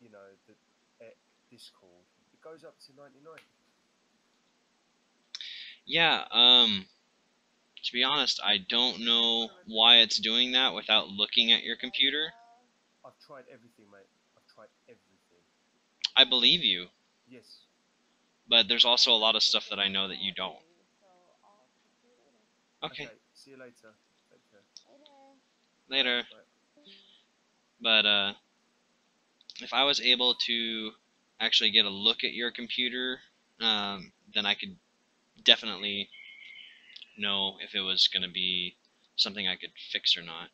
you know, the Discord, it goes up to 99. Yeah, to be honest, I don't know why it's doing that without looking at your computer. I've tried everything, mate. I've tried everything. I believe you, Yes. but there's also a lot of stuff that I know that you don't. Okay, Okay. See you later. Take care. Bye. later. Bye. But if I was able to actually get a look at your computer, then I could definitely know if it was going to be something I could fix or not.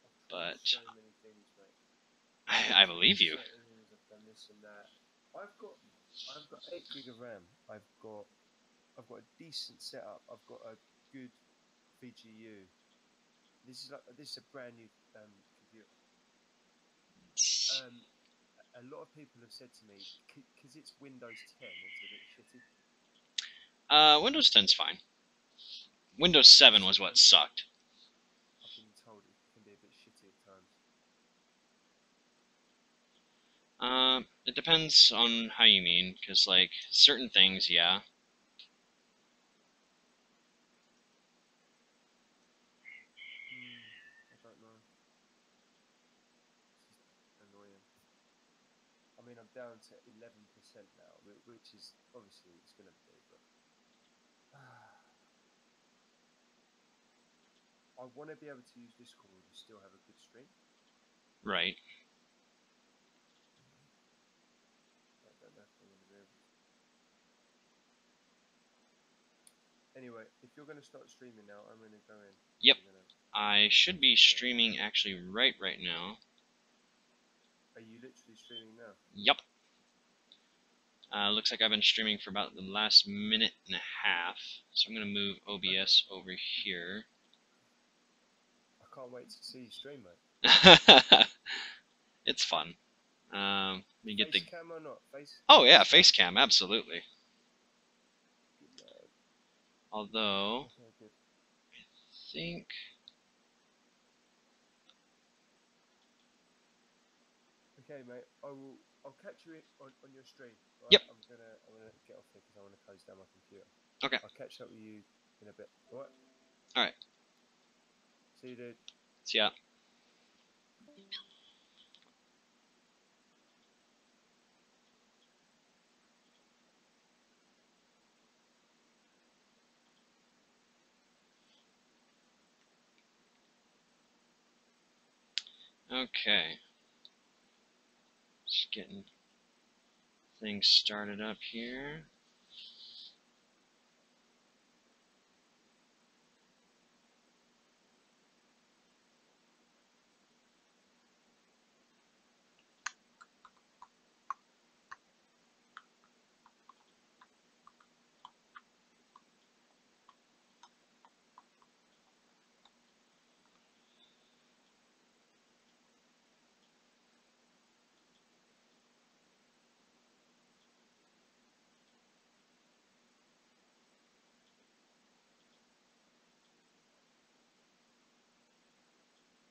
I've tried But so many things, mate. I believe you. Settings. I've done this and that. I've got I've got 8 gig of RAM. I've got a decent setup. I've got a good VGU. This is a brand new computer. Um, a lot of people have said to me because it's Windows 10, it's a bit shitty. Windows 10's fine. Windows Okay, 7 because was what sucked. I've been told it can be a bit shitty at times. It depends on how you mean, because, like, certain things, yeah. I don't know. This is annoying. I mean, I'm down to 11% now, which is obviously it's going to be, but I want to be able to use Discord and still have a good stream. Right. I don't know if I'm going to be able to. Anyway, if you're going to start streaming now, I'm going to go in. Yep. We're gonna I should be do that. streaming actually right now. Are you literally streaming now? Yep. Looks like I've been streaming for about the last minute and a half. So I'm going to move Okay. OBS over here. I can't wait to see you stream, mate. It's fun. You get the... Face cam or not? Oh yeah, Face cam. face cam, absolutely. Good man. Although, Okay, good. I think... Okay, mate. I'll catch you on your stream. All Yep. right. I'm gonna get off here because I want to close down my computer. Okay. I'll catch up with you in a bit. All right. Alright. See you, dude. See ya. Okay. Just getting things started up here.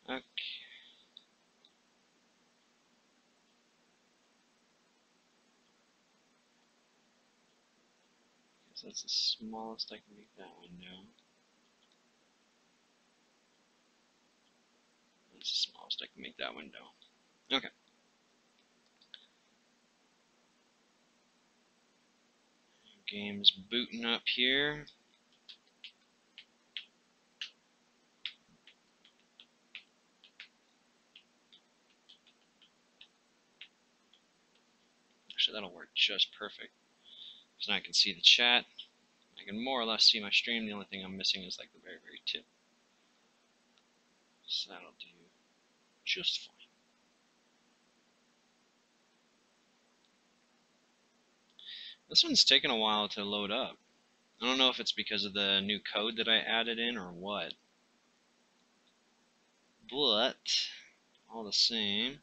Okay. Guess that's the smallest I can make that window. That's the smallest I can make that window. Okay. Game's booting up here. Actually, that'll work just perfect. So now I can see the chat. I can more or less see my stream. The only thing I'm missing is like the very tip. So that'll do just fine. This one's taking a while to load up. I don't know if it's because of the new code that I added in or what. But, all the same,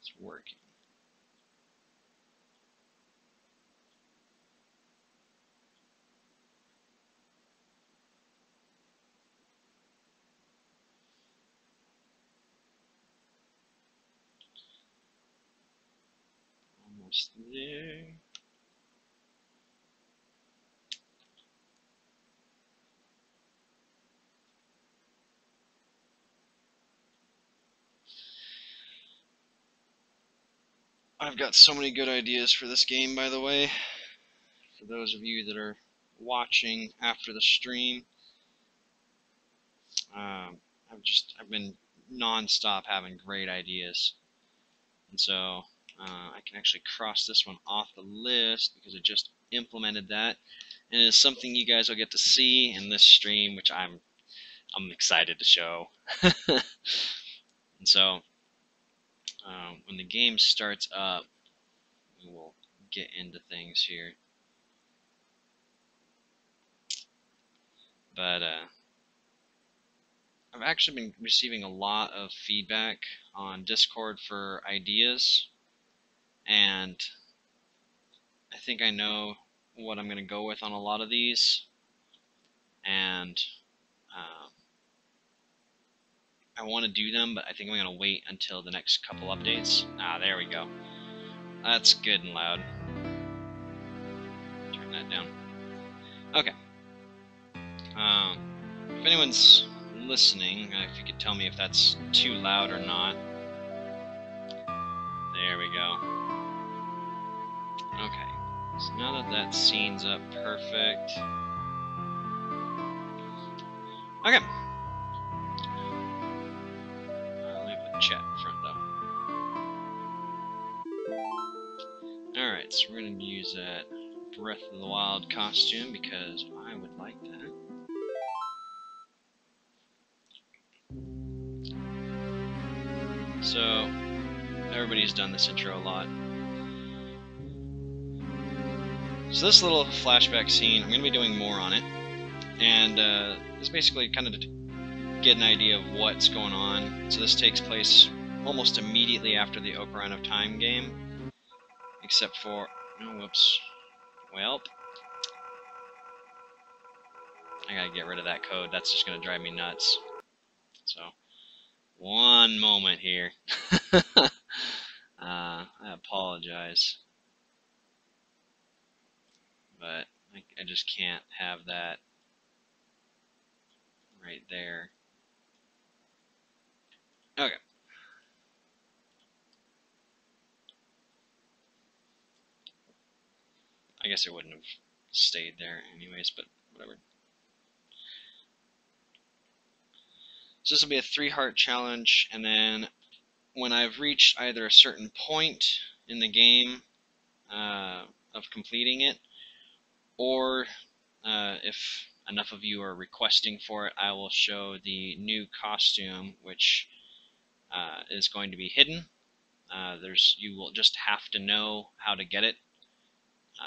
it's working. almost there. I've got so many good ideas for this game, by the way. For those of you that are watching after the stream, I've been non-stop having great ideas, and so I can actually cross this one off the list because I just implemented that, and it's something you guys will get to see in this stream, which I'm excited to show. And so when the game starts up, we will get into things here. But I've actually been receiving a lot of feedback on Discord for ideas, and I think I know what I'm going to go with on a lot of these, and I want to do them, but I think I'm going to wait until the next couple updates. Ah, there we go. That's good and loud. Turn that down. Okay. If anyone's listening, if you could tell me if that's too loud or not. There we go. Okay. So now that that scene's up perfect. Okay. Let me put chat in front though. Alright, so we're going to use that Breath of the Wild costume because I would like that. So, everybody's done this intro a lot. So this little flashback scene, I'm going to be doing more on it. And this is basically kind of to get an idea of what's going on. So this takes place almost immediately after the Ocarina of Time game. Except for... oh, whoops. Welp. I gotta get rid of that code. That's just going to drive me nuts. So, one moment here. I apologize. But I just can't have that right there. Okay. I guess it wouldn't have stayed there anyways, but whatever. So this will be a 3-heart challenge, and then when I've reached either a certain point in the game of completing it, or if enough of you are requesting for it, I will show the new costume, which is going to be hidden. You will just have to know how to get it.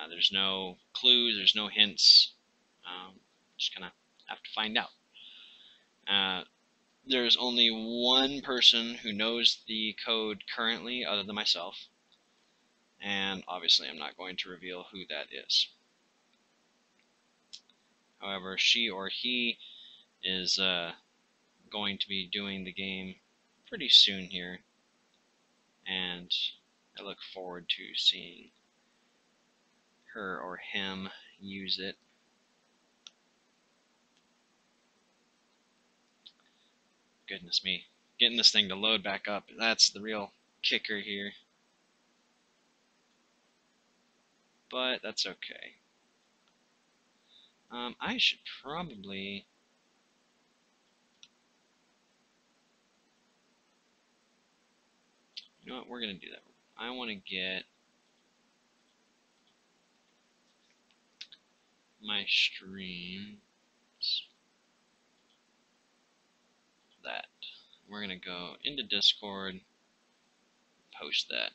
There's no clues, there's no hints. Just gonna have to find out. There's only one person who knows the code currently other than myself, and obviously I'm not going to reveal who that is. However, she or he is going to be doing the game pretty soon here, and I look forward to seeing her or him use it. Goodness me, getting this thing to load back up, that's the real kicker here. But that's okay. I should probably... you know what, we're going to do that. I want to get my streams, that. We're going to go into Discord, post that.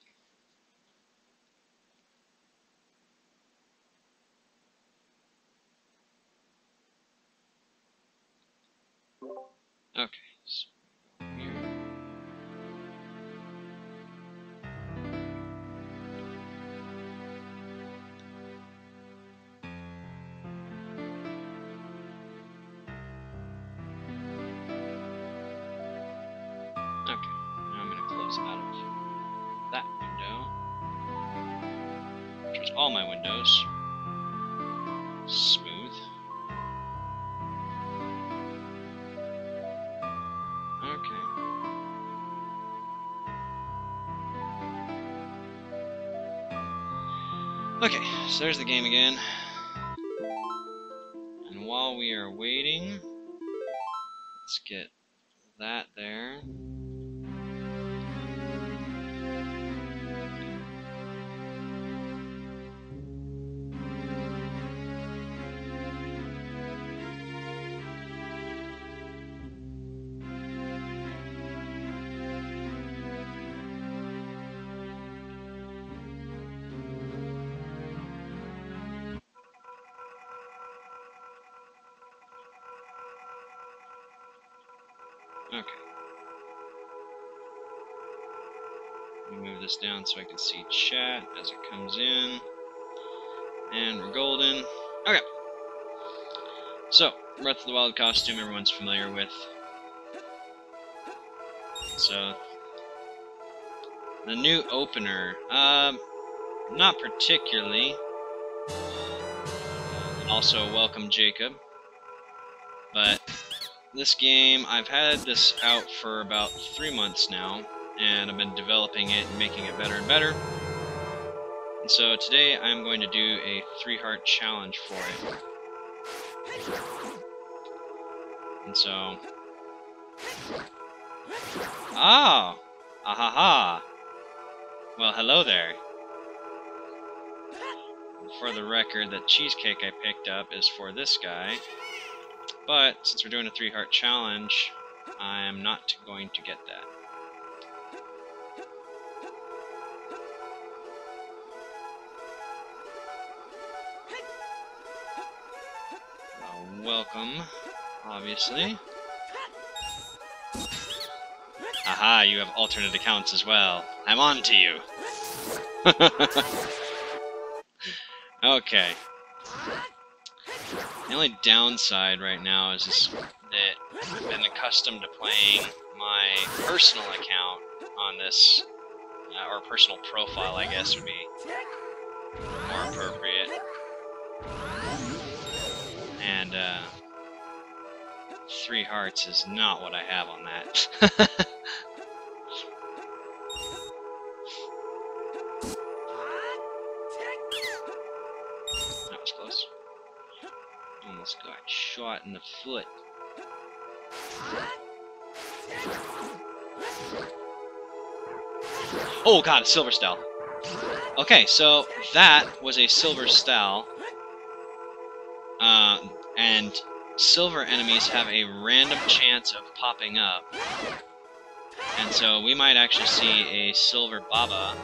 Okay, so here. Okay, now I'm going to close out of that window. all my windows. Smooth. Okay. Okay, so there's the game again. And while we are waiting, let's get that there. Okay. Let me move this down so I can see chat as it comes in. And we're golden. Okay. So, Breath of the Wild costume everyone's familiar with. So, the new opener, not particularly. Also, welcome Jacob. But this game, I've had this out for about 3 months now, and I've been developing it and making it better and better. And so today I'm going to do a 3-heart challenge for it. And so... Ah! Ahaha! Well, hello there. For the record, that cheesecake I picked up is for this guy. But, since we're doing a 3-heart challenge, I'm not going to get that. Welcome, obviously. Aha, you have alternate accounts as well. I'm on to you. Okay. The only downside right now is that I've been accustomed to playing my personal account on this, or personal profile, I guess would be more appropriate. And 3 hearts is not what I have on that. That was close. Almost got shot in the foot. Oh god, a silver style. Okay, so that was a silver style. And silver enemies have a random chance of popping up. And so we might actually see a silver Baba.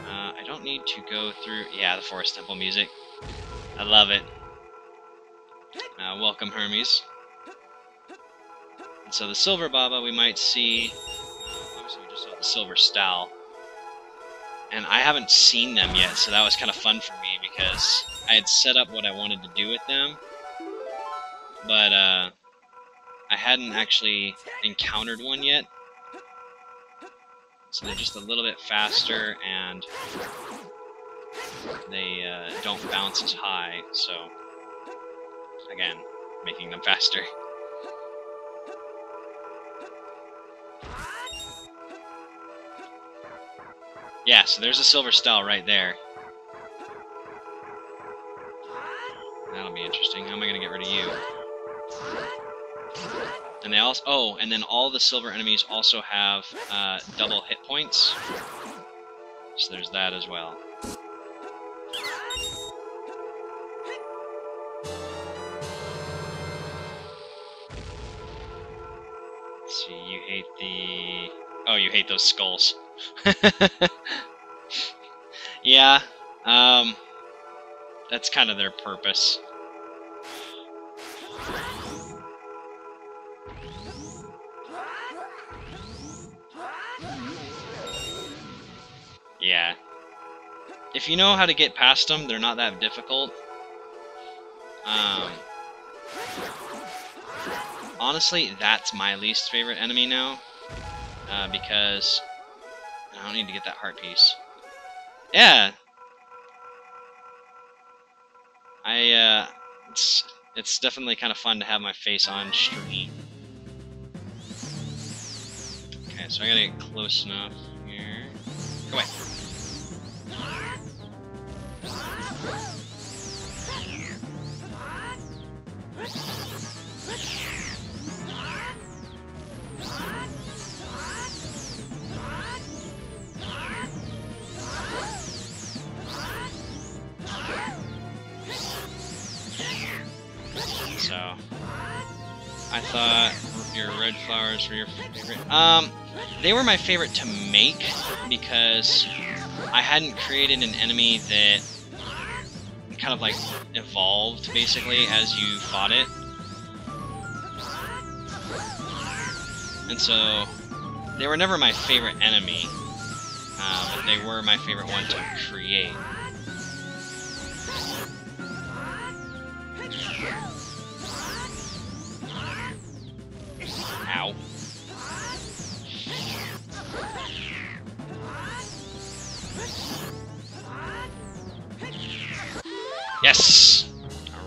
I don't need to go through... Yeah, the Forest Temple music. I love it. Welcome, Hermes. And so the silver Baba we might see... obviously we just saw the silver Style. And I haven't seen them yet, so that was kind of fun for me because I had set up what I wanted to do with them. But I hadn't actually encountered one yet. So they're just a little bit faster and they don't bounce as high, so again, making them faster. Yeah, so there's a silver style right there. That'll be interesting. How am I going to get rid of you? And they also... Oh, and then all the silver enemies also have double hit points. So there's that as well. Let's see, you hate the... Oh, you hate those skulls. Yeah, that's kind of their purpose. Yeah. If you know how to get past them, they're not that difficult. Honestly, that's my least favorite enemy now. Because I don't need to get that heart piece. Yeah! It's definitely kind of fun to have my face on stream. Okay, so I gotta get close enough here. Go away. So, I thought your red flowers were your favorite. They were my favorite to make because I hadn't created an enemy that kind of like evolved basically as you fought it. And so, they were never my favorite enemy, but they were my favorite one to create. Ow. Yes!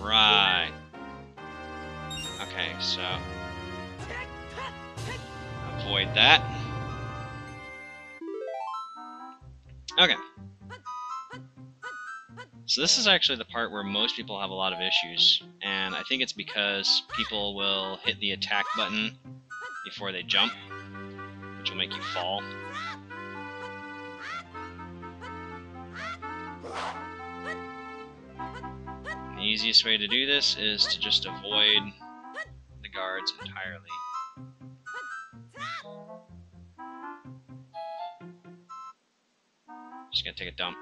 Alright. Okay, so... avoid that. Okay. So this is actually the part where most people have a lot of issues, and I think it's because people will hit the attack button before they jump, which will make you fall. The easiest way to do this is to just avoid the guards entirely. Just gonna take a dump.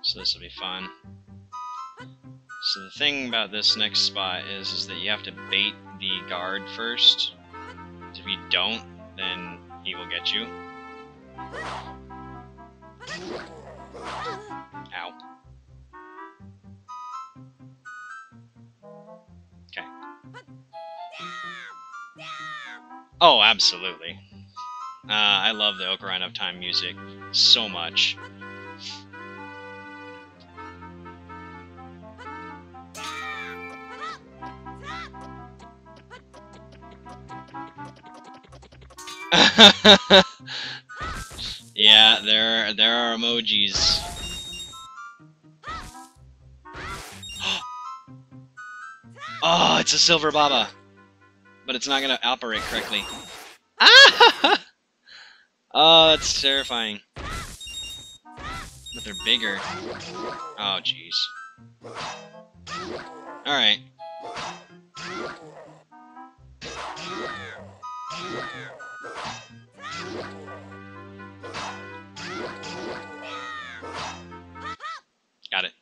So this will be fun. So the thing about this next spot is that you have to bait the guard first. If you don't, then he will get you. Ow. Okay. Oh, absolutely. I love the Ocarina of Time music so much. Yeah, there are emojis. Oh, it's a silver baba, but it's not gonna operate correctly. Ah! Oh, that's terrifying. But they're bigger. Oh, jeez. All right. Got it.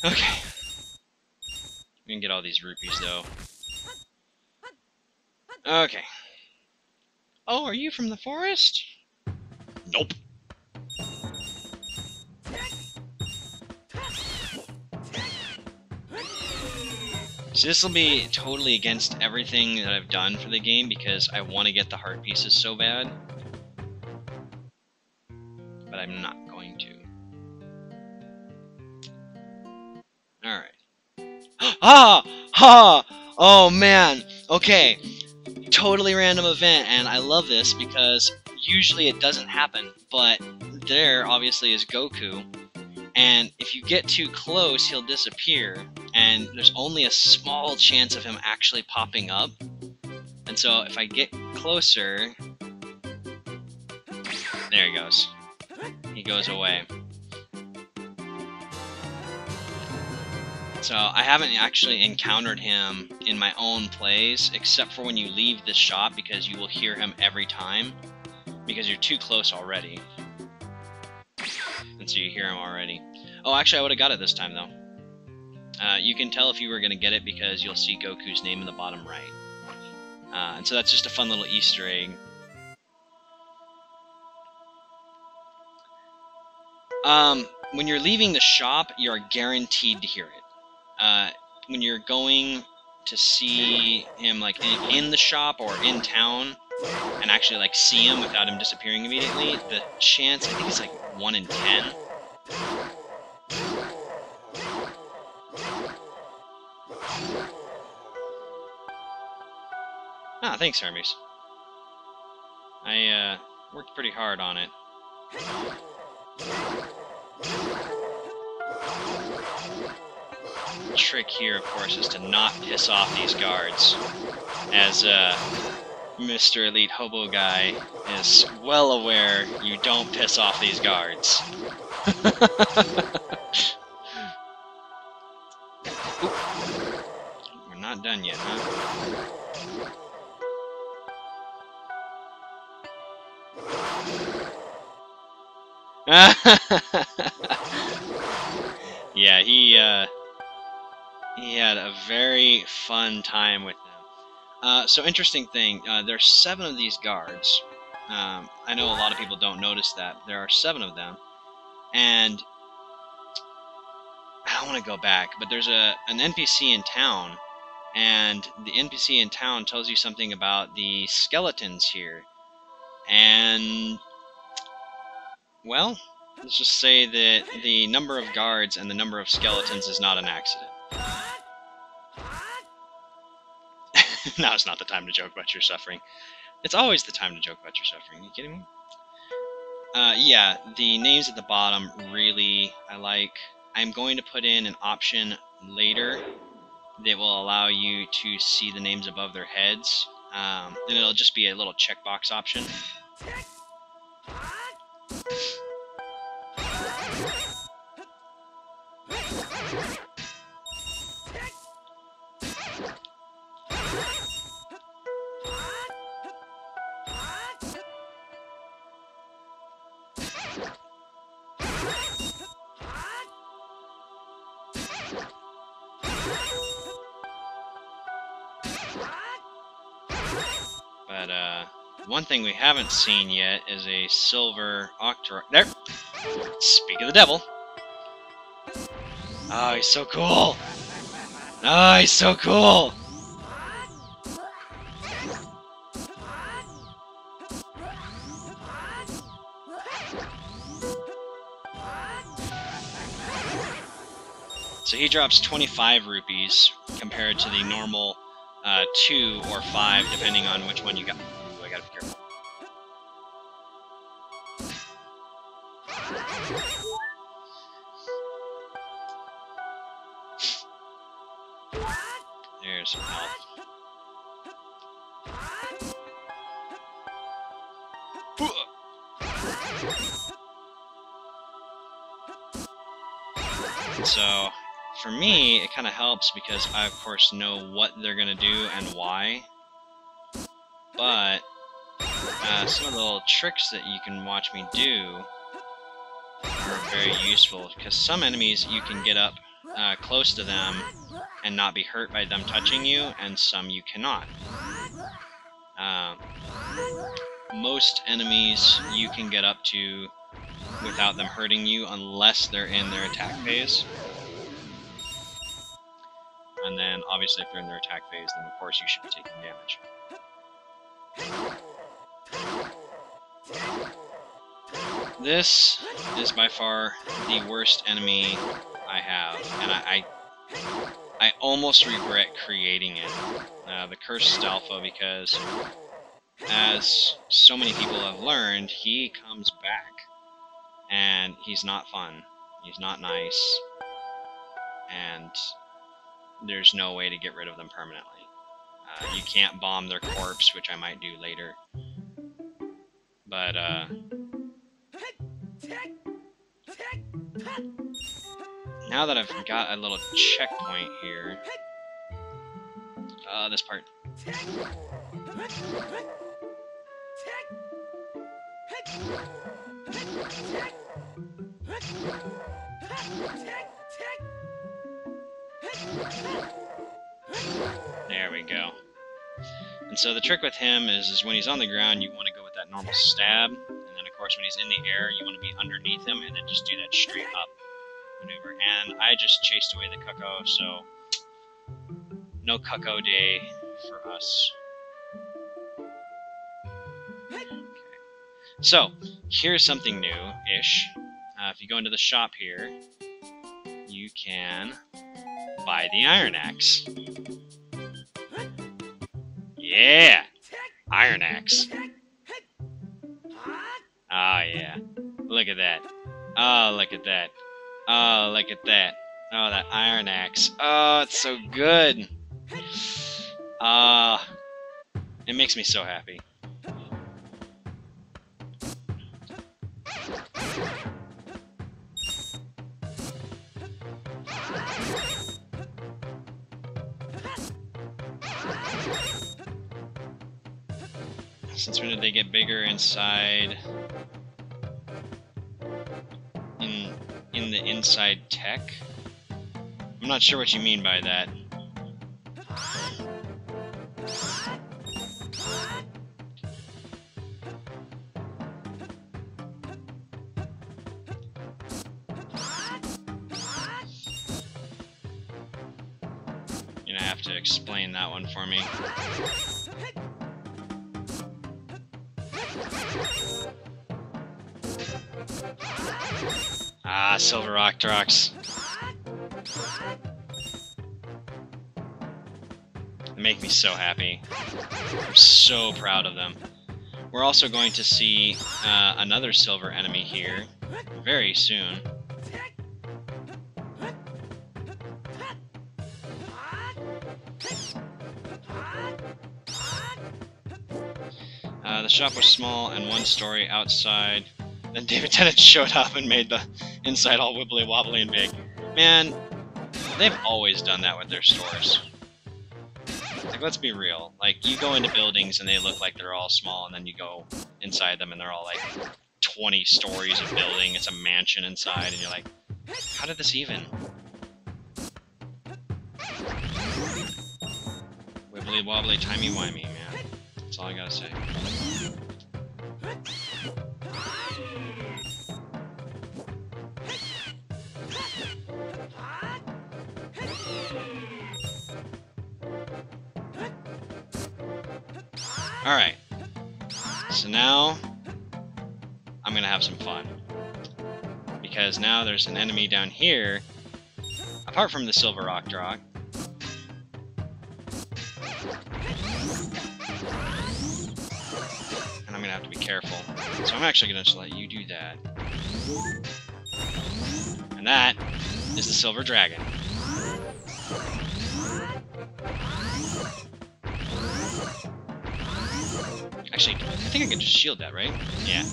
Okay. We can get all these rupees, though. Okay. Oh, are you from the forest? Nope. So this will be totally against everything that I've done for the game because I want to get the heart pieces so bad. But I'm not going to. Alright. Ah! Ha! Oh man! Okay. Totally random event, and I love this because usually it doesn't happen, but there obviously is Goku, and if you get too close, he'll disappear, and there's only a small chance of him actually popping up, and so if I get closer, there he goes. He goes away. So I haven't actually encountered him in my own plays, except for when you leave this shop, because you will hear him every time, because you're too close already. And so you hear him already. Oh, actually I would have got it this time, though. You can tell if you were going to get it because you'll see Goku's name in the bottom right. And so that's just a fun little Easter egg. When you're leaving the shop, you are guaranteed to hear it. When you're going to see him like in the shop or in town, and actually like see him without him disappearing immediately, the chance, I think it's like 1 in 10. Ah, thanks, Hermes. I worked pretty hard on it. The trick here, of course, is to not piss off these guards, as Mr. Elite Hobo Guy is well aware you don't piss off these guards. We're not done yet, huh? Yeah, he had a very fun time with them. So interesting thing, there's 7 of these guards. I know a lot of people don't notice that. There are 7 of them. And I don't want to go back, but there's an NPC in town, and the NPC in town tells you something about the skeletons here. And, well, let's just say that the number of guards and the number of skeletons is not an accident. Now is not the time to joke about your suffering. It's always the time to joke about your suffering. Are you kidding me? Yeah, the names at the bottom really I like. I'm going to put in an option later that will allow you to see the names above their heads. And it'll just be a little checkbox option. But one thing we haven't seen yet is a silver octorock. There! Speak of the devil. Oh, he's so cool! Oh, he's so cool! So he drops 25 rupees compared to the normal 2 or 5, depending on which one you got. Ooh, I gotta be careful. There's some health. So, for me, it kind of helps because I, of course, know what they're going to do and why. But some of the little tricks that you can watch me do are very useful, because some enemies you can get up close to them and not be hurt by them touching you, and some you cannot. Most enemies you can get up to without them hurting you unless they're in their attack phase. And then, obviously, if they're in their attack phase, then of course you should be taking damage. This is by far the worst enemy I have, and I almost regret creating it. The Cursed Alpha, because as so many people have learned, he comes back. And he's not fun. He's not nice. And there's no way to get rid of them permanently. You can't bomb their corpse, which I might do later. But, now that I've got a little checkpoint here... this part. There we go. And so the trick with him is when he's on the ground, you want to go with that normal stab. And then, of course, when he's in the air, you want to be underneath him and then just do that straight up maneuver. And I just chased away the cuckoo, so no cuckoo day for us. Okay. So, here's something new-ish. If you go into the shop here, you can buy the Iron Axe. Yeah! Iron Axe. Oh, yeah. Look at that. Oh, look at that. Oh, look at that. Oh, that Iron Axe. Oh, it's so good. It makes me so happy. Since when did they get bigger inside? In the inside tech? I'm not sure what you mean by that. You're gonna have to explain that one for me. Ah, Silver Rock Drox. They make me so happy. I'm so proud of them. We're also going to see another silver enemy here very soon. The shop was small and one story outside. Then David Tennant showed up and made the inside all wibbly wobbly and big. Man, they've always done that with their stores. Like, let's be real. Like, you go into buildings and they look like they're all small, and then you go inside them and they're all like 20 stories of building. It's a mansion inside, and you're like, how did this even? Wibbly wobbly, timey wimey, man. That's all I gotta say. Alright, so now I'm gonna have some fun. Because now there's an enemy down here, apart from the Silver Rock Drock. And I'm gonna have to be careful. So I'm actually gonna just let you do that. And that is the Silver Dragon. Actually, I think I can just shield that, right? Yeah.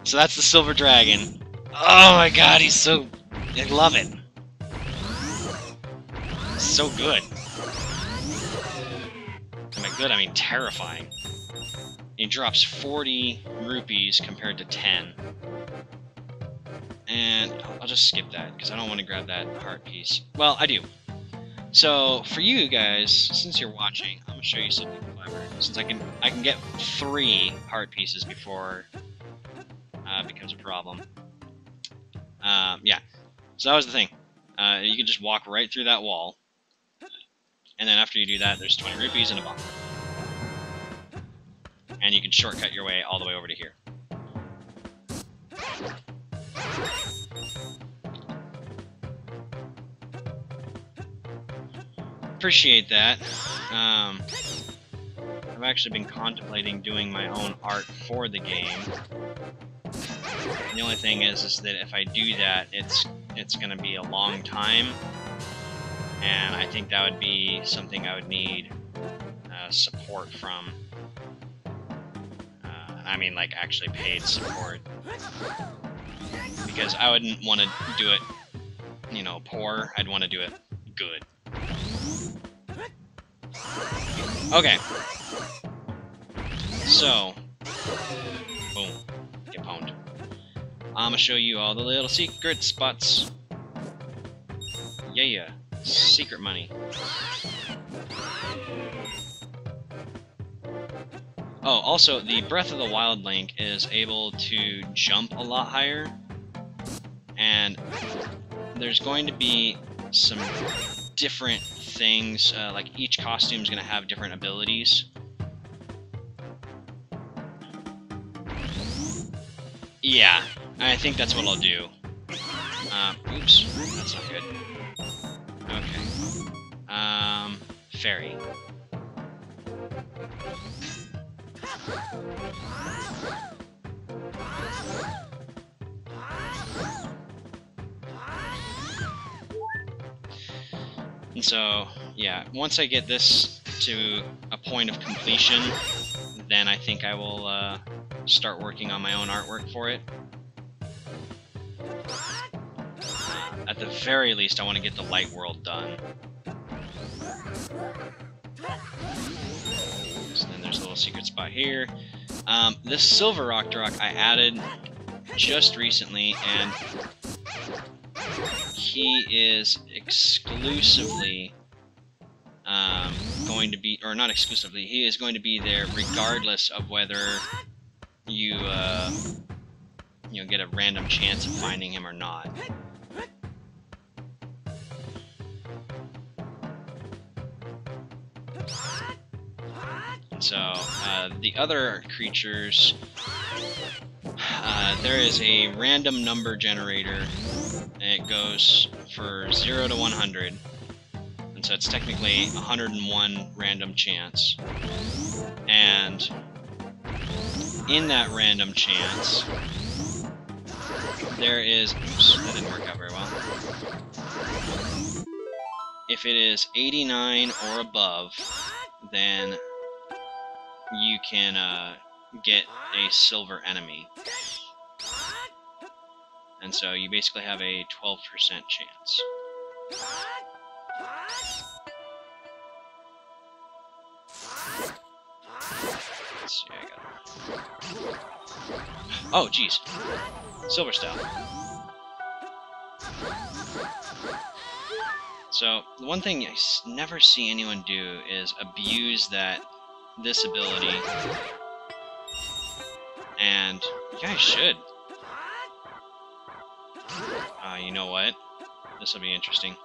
So that's the Silver Dragon. Oh my god, he's so... I love it. So good. And by good, I mean terrifying. He drops 40 rupees compared to 10. And I'll just skip that, because I don't want to grab that heart piece. Well, I do. So, for you guys, since you're watching, I'm going to show you something clever. Since I can get 3 heart pieces before it becomes a problem. Yeah. So that was the thing. You can just walk right through that wall. And then after you do that, there's 20 rupees and a bomb. And you can shortcut your way all the way over to here. Appreciate that. I've actually been contemplating doing my own art for the game. The only thing is that if I do that, it's going to be a long time, and I think that would be something I would need support from. I mean, like, actually paid support. Because I wouldn't want to do it, you know, poor. I'd want to do it good. Okay. So, boom, get pwned. I'm gonna show you all the little secret spots. Yeah. Secret money. Oh, also, the Breath of the Wild Link is able to jump a lot higher, and there's going to be some different things, like each costume is going to have different abilities. Yeah, I think that's what I'll do. Oops, that's not good. Okay. Fairy. And so, yeah, once I get this to a point of completion, then I think I will start working on my own artwork for it. At the very least, I want to get the light world done. So then there's a little secret spot here. This silver Octorok I added just recently, and he is exclusively going to be, or not exclusively, he is going to be there regardless of whether you, you know, get a random chance of finding him or not. So, the other creatures, there is a random number generator, and it goes for 0 to 100, and so it's technically 101 random chance. And in that random chance, there is... Oops, that didn't work out very well. If it is 89 or above, then you can get a silver enemy. And so you basically have a 12% chance. Let's see, I got it. Oh, jeez. Silver style. So, the one thing I never see anyone do is abuse this ability, and you guys should. You know what? This will be interesting.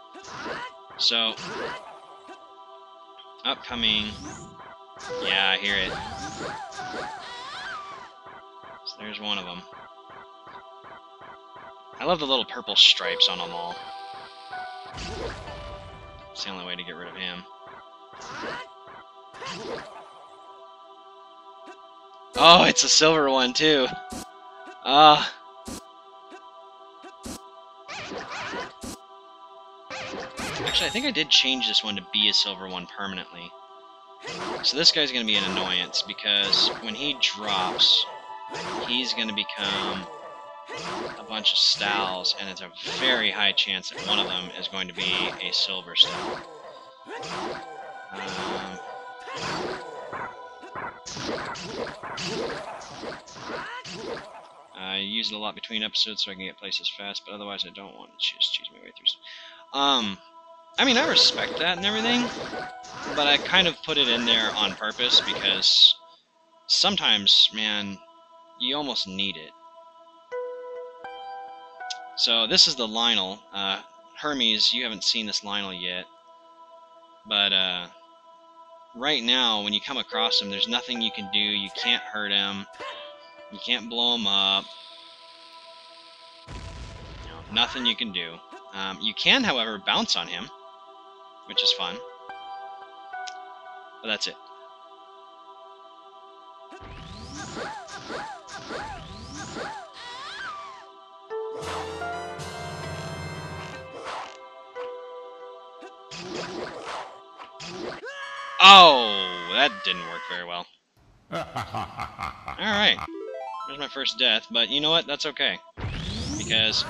So, upcoming... Yeah, I hear it. So there's one of them. I love the little purple stripes on them all. It's the only way to get rid of him. Oh, it's a silver one, too. Actually, I think I did change this one to be a silver one permanently. So this guy's going to be an annoyance, because when he drops, he's going to become a bunch of stals, and it's a very high chance that one of them is going to be a silver stal. I use it a lot between episodes so I can get places fast, but otherwise I don't want to choose my way through. I mean, I respect that and everything, but I kind of put it in there on purpose because sometimes, man, you almost need it. So this is the Lionel. Hermes, you haven't seen this Lionel yet, but right now, when you come across him, there's nothing you can do. You can't hurt him. You can't blow him up. No, nothing you can do. You can, however, bounce on him, which is fun. But that's it. Oh, that didn't work very well. Alright. There's my first death, but you know what? That's okay. Because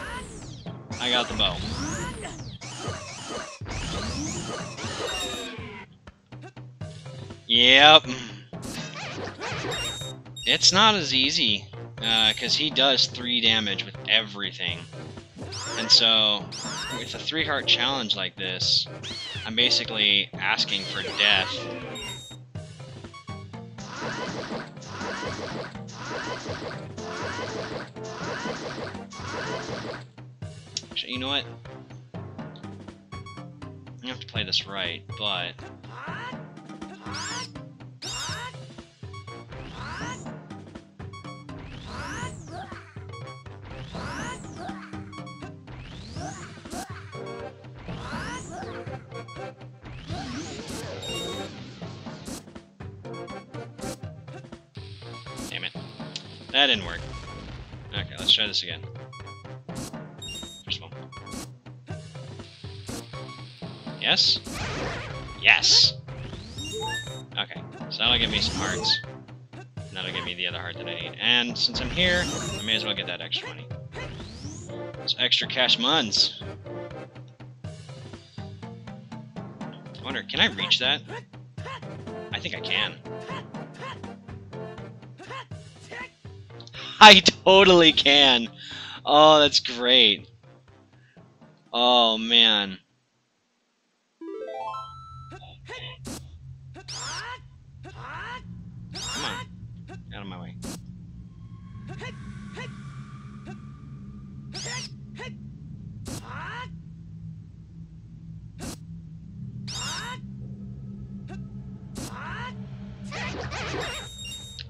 I got the bow. Yep. It's not as easy, because he does 3 damage with everything. And so, with a 3-heart challenge like this, I'm basically asking for death. Actually, you know what? I have to play this right, but... Damn it. That didn't work. Okay, let's try this again. First of all. Yes? Yes! Okay, so that'll give me some hearts. And that'll give me the other heart that I need. And since I'm here, I may as well get that extra money. It's extra cash muns. I wonder, can I reach that? I think I can. I totally can! Oh, that's great. Oh, man. Come on. Out of my way.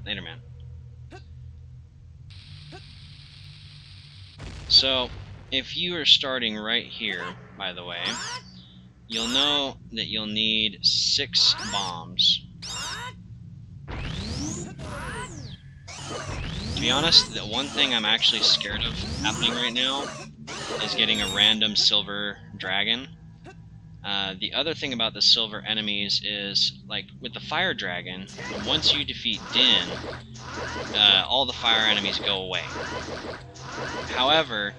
Later, man. So, if you are starting right here, by the way, you'll know that you'll need 6 bombs. To be honest, the one thing I'm actually scared of happening right now is getting a random silver dragon. The other thing about the silver enemies is, like, with the fire dragon, once you defeat Din, all the fire enemies go away. However,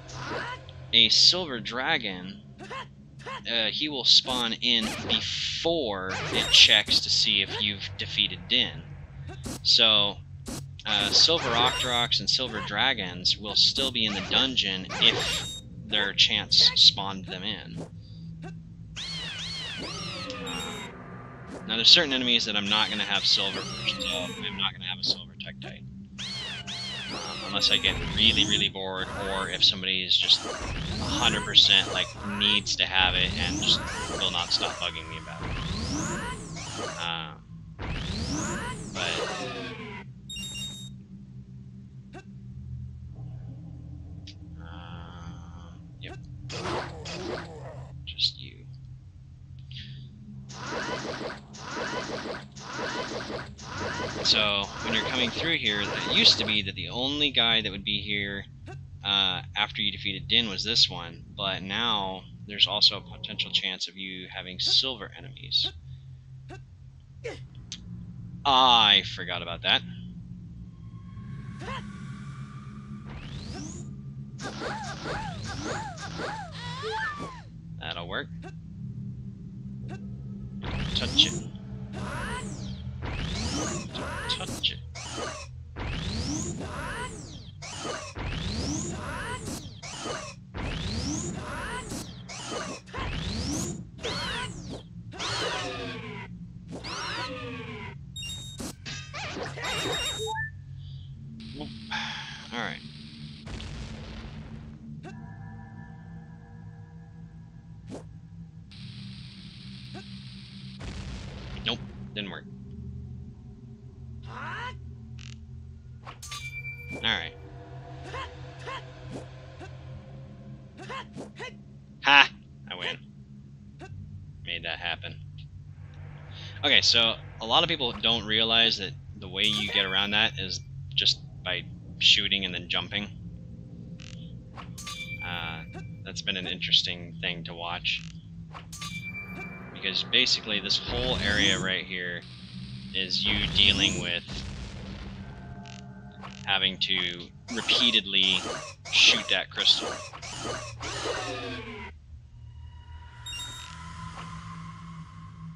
a silver dragon, he will spawn in before it checks to see if you've defeated Din. So, silver Octoroks and silver dragons will still be in the dungeon if their chance spawned them in. Now, there's certain enemies that I'm not going to have silver versions of. I'm not going to have a silver Tektite. Unless I get really, really bored, or if somebody is just 100% like needs to have it and just will not stop bugging me about it. Yep. Just you. So, when you're coming through here, it used to be that the only guy that would be here after you defeated Din was this one, but now there's also a potential chance of you having silver enemies. I forgot about that. That'll work. Touch it. Touch it. Alright. Nope, didn't work. Alright. Ha! I win. Made that happen. Okay, so a lot of people don't realize that the way you get around that is just by shooting and then jumping. That's been an interesting thing to watch. Because basically this whole area right here is you dealing with having to repeatedly shoot that crystal.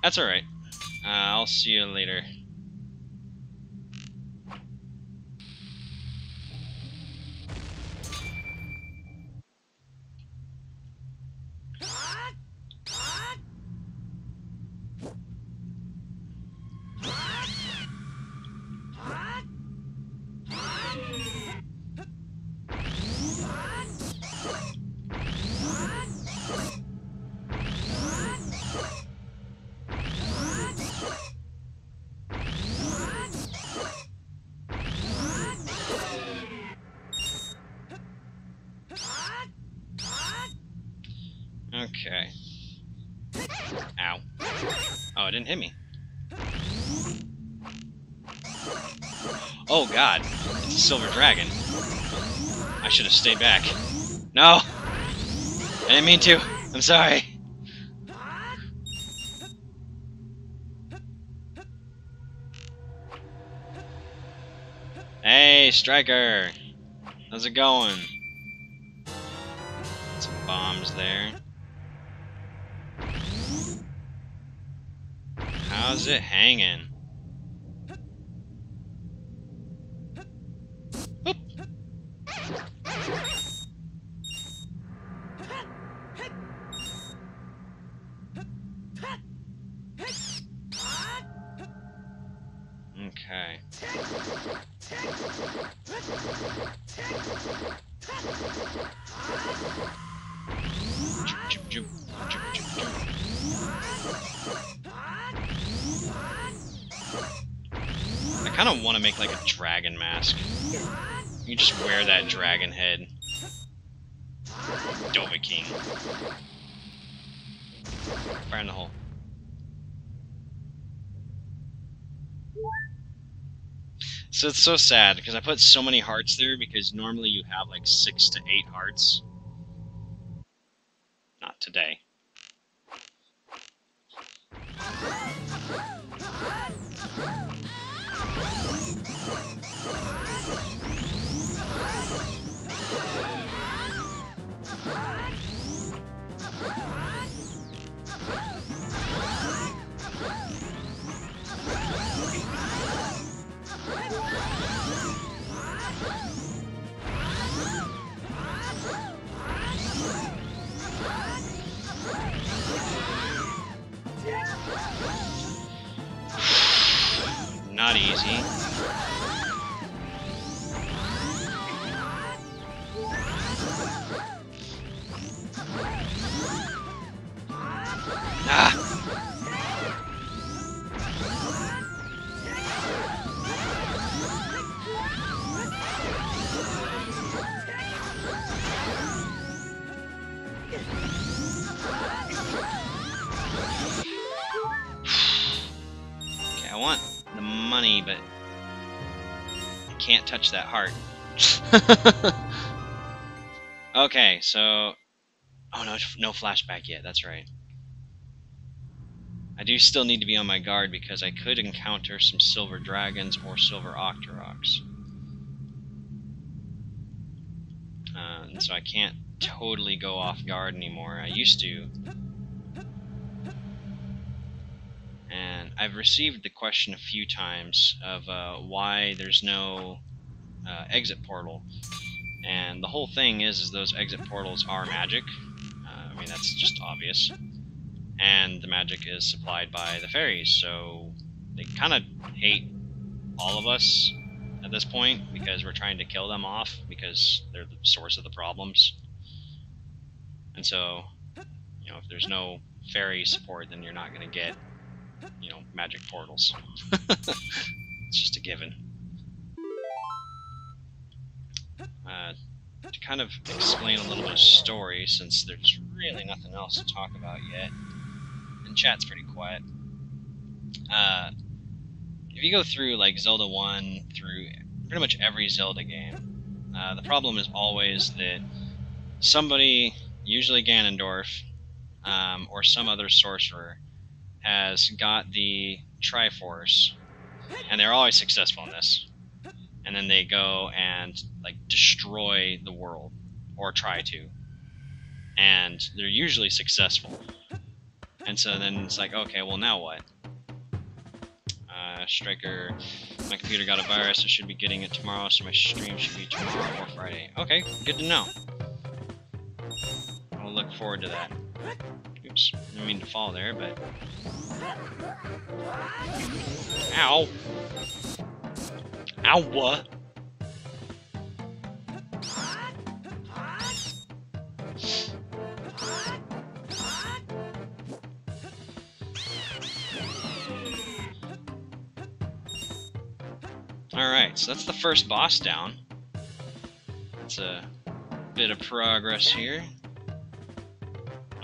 That's alright. I'll see you later. Okay. Ow. Oh, it didn't hit me. Oh god, it's a silver dragon. I should have stayed back. No! I didn't mean to. I'm sorry. Hey, Striker! How's it going? Some bombs there. How's it hanging? Oop. Okay. I kind of want to make like a dragon mask. You just wear that dragon head. Dovahking. Fire in the hole. So it's so sad because I put so many hearts there because normally you have like 6 to 8 hearts. Not today. Not easy. Ah! Okay, I want the money, but I can't touch that heart. Okay, so... Oh, no flashback yet, that's right. I do still need to be on my guard because I could encounter some silver dragons or silver octoroks. And so I can't totally go off guard anymore. I used to. And I've received the question a few times of why there's no exit portal. And the whole thing is those exit portals are magic. I mean, that's just obvious. And the magic is supplied by the fairies, so they kind of hate all of us at this point because we're trying to kill them off because they're the source of the problems. And so, you know, if there's no fairy support, then you're not going to get, you know, magic portals. It's just a given. To kind of explain a little bit of story, since there's really nothing else to talk about yet, and chat's pretty quiet. If you go through like Zelda 1 through pretty much every Zelda game, the problem is always that somebody, usually Ganondorf, or some other sorcerer, has got the Triforce, and they're always successful in this. And then they go and like destroy the world, or try to, and they're usually successful. And so then it's like, okay, well now what? Striker, my computer got a virus, I should be getting it tomorrow, so my stream should be tomorrow or Friday. Okay, good to know. I'll look forward to that. Oops, didn't mean to fall there, but... Ow! Ow, what? Alright, so that's the first boss down. That's a bit of progress here.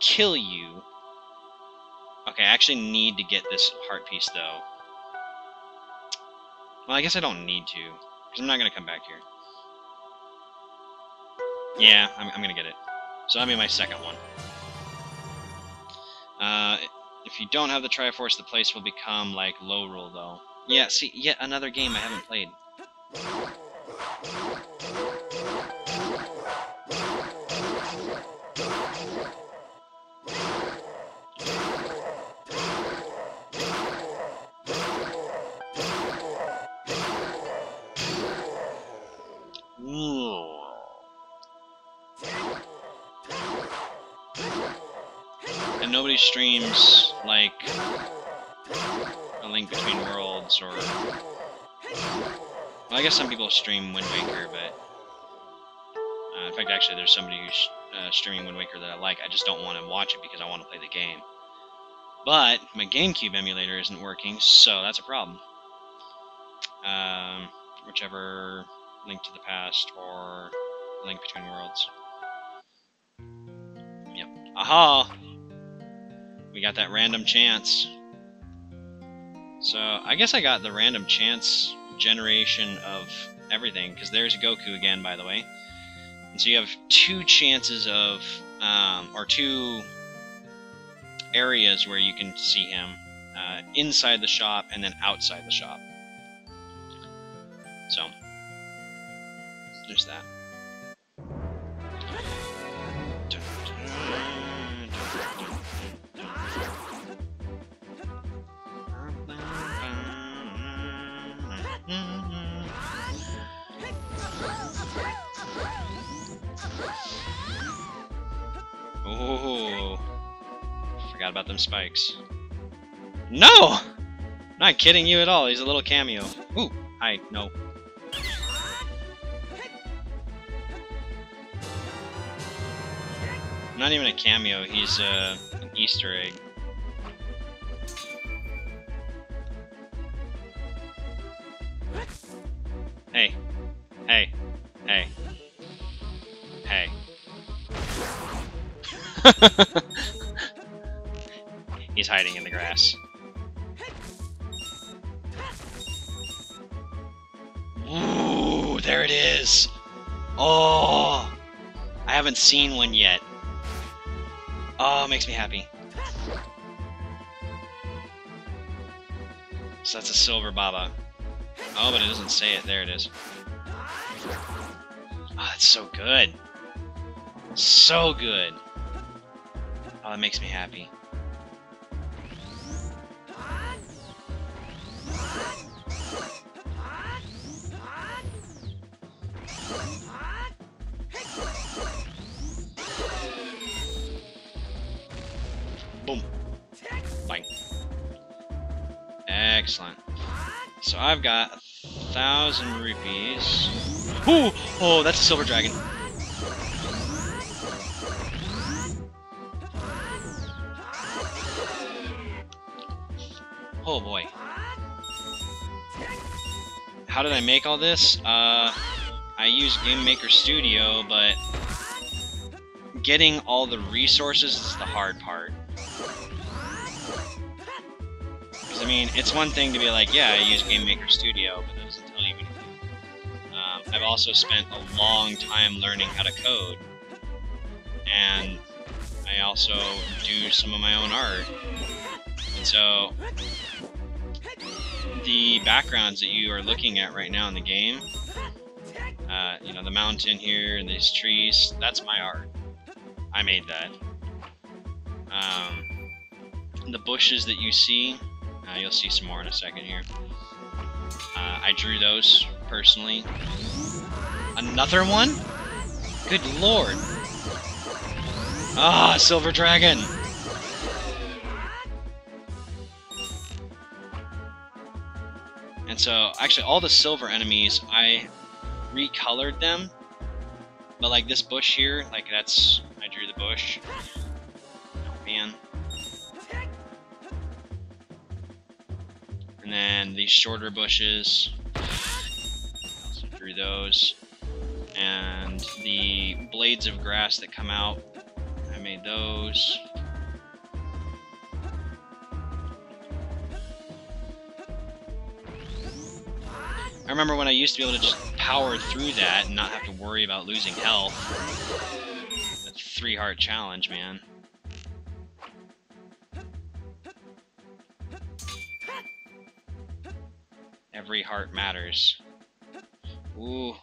kill you. Okay, I actually need to get this heart piece, though. Well, I guess I don't need to, because I'm not going to come back here. Yeah, I'm going to get it. So that'll be my second one. If you don't have the Triforce, the place will become, like, low roll, though. Yeah, see, yet another game I haven't played. And nobody streams, like, A Link Between Worlds, or... Well, I guess some people stream Wind Waker, but... in fact, actually, there's somebody who's streaming Wind Waker that I like. I just don't want to watch it because I want to play the game. But my GameCube emulator isn't working, so that's a problem. Whichever Link to the Past or Link Between Worlds. Yep. Aha! We got that random chance. So, I guess I got the random chance generation of everything, because there's Goku again, by the way. And so you have two chances of, or two areas where you can see him. Inside the shop and then outside the shop. So, there's that. Oh, forgot about them spikes. No! Not kidding you at all, he's a little cameo. Ooh, hi, no. Not even a cameo, he's an Easter egg. Hey. Hey. Hey. Hey. He's hiding in the grass. Ooh, there it is! Oh! I haven't seen one yet. Oh, it makes me happy. So that's a silver Baba. Oh, but it doesn't say it. There it is. Oh, that's so good. So good. Oh, that makes me happy. Boom. Bang. Excellent. So I've got 1,000 rupees. Ooh! Oh, that's a silver dragon. Oh boy. How did I make all this? I used Game Maker Studio, but getting all the resources is the hard part. Because, I mean, it's one thing to be like, yeah, I use Game Maker Studio, but that doesn't tell you anything. I've also spent a long time learning how to code. And I also do some of my own art. And so, the backgrounds that you are looking at right now in the game, you know, the mountain here and these trees, that's my art. I made that. The bushes that you see, you'll see some more in a second here. I drew those personally. Another one? Good lord. Ah, Silver Dragon! And so, actually, all the silver enemies, I recolored them. But like this bush here, like that's... I drew the bush. Oh, man. And then these shorter bushes, I also drew those. And the blades of grass that come out, I made those. I remember when I used to be able to just power through that and not have to worry about losing health. A 3-heart challenge, man. Every heart matters. Ooh.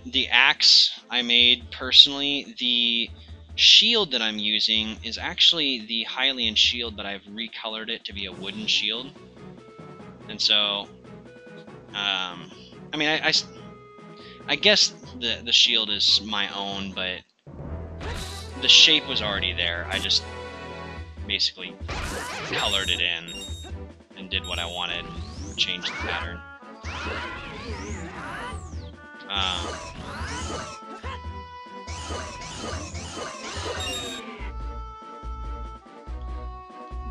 The axe I made personally, the shield that I'm using is actually the Hylian shield, but I've recolored it to be a wooden shield. And so, I mean, I guess the shield is my own, but the shape was already there. I just basically colored it in and did what I wanted, changed the pattern.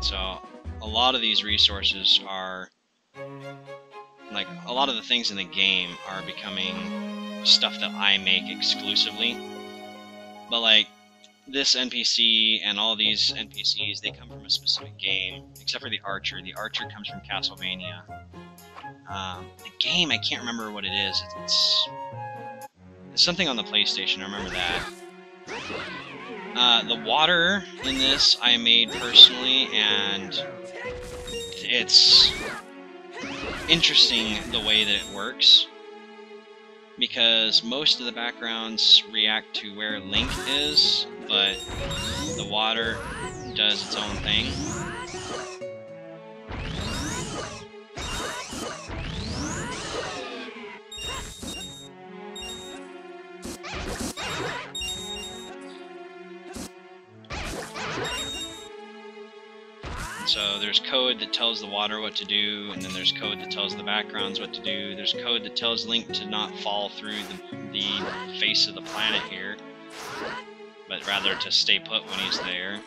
So a lot of these resources are, like, a lot of the things in the game are becoming stuff that I make exclusively. But like, this NPC and all these NPCs, they come from a specific game, except for the Archer. The Archer comes from Castlevania. The game, I can't remember what it is. It's something on the PlayStation, I remember that. The water in this I made personally, and it's interesting the way that it works, because most of the backgrounds react to where Link is, but the water does its own thing. So there's code that tells the water what to do, and then there's code that tells the backgrounds what to do. There's code that tells Link to not fall through the face of the planet here, but rather to stay put when he's there.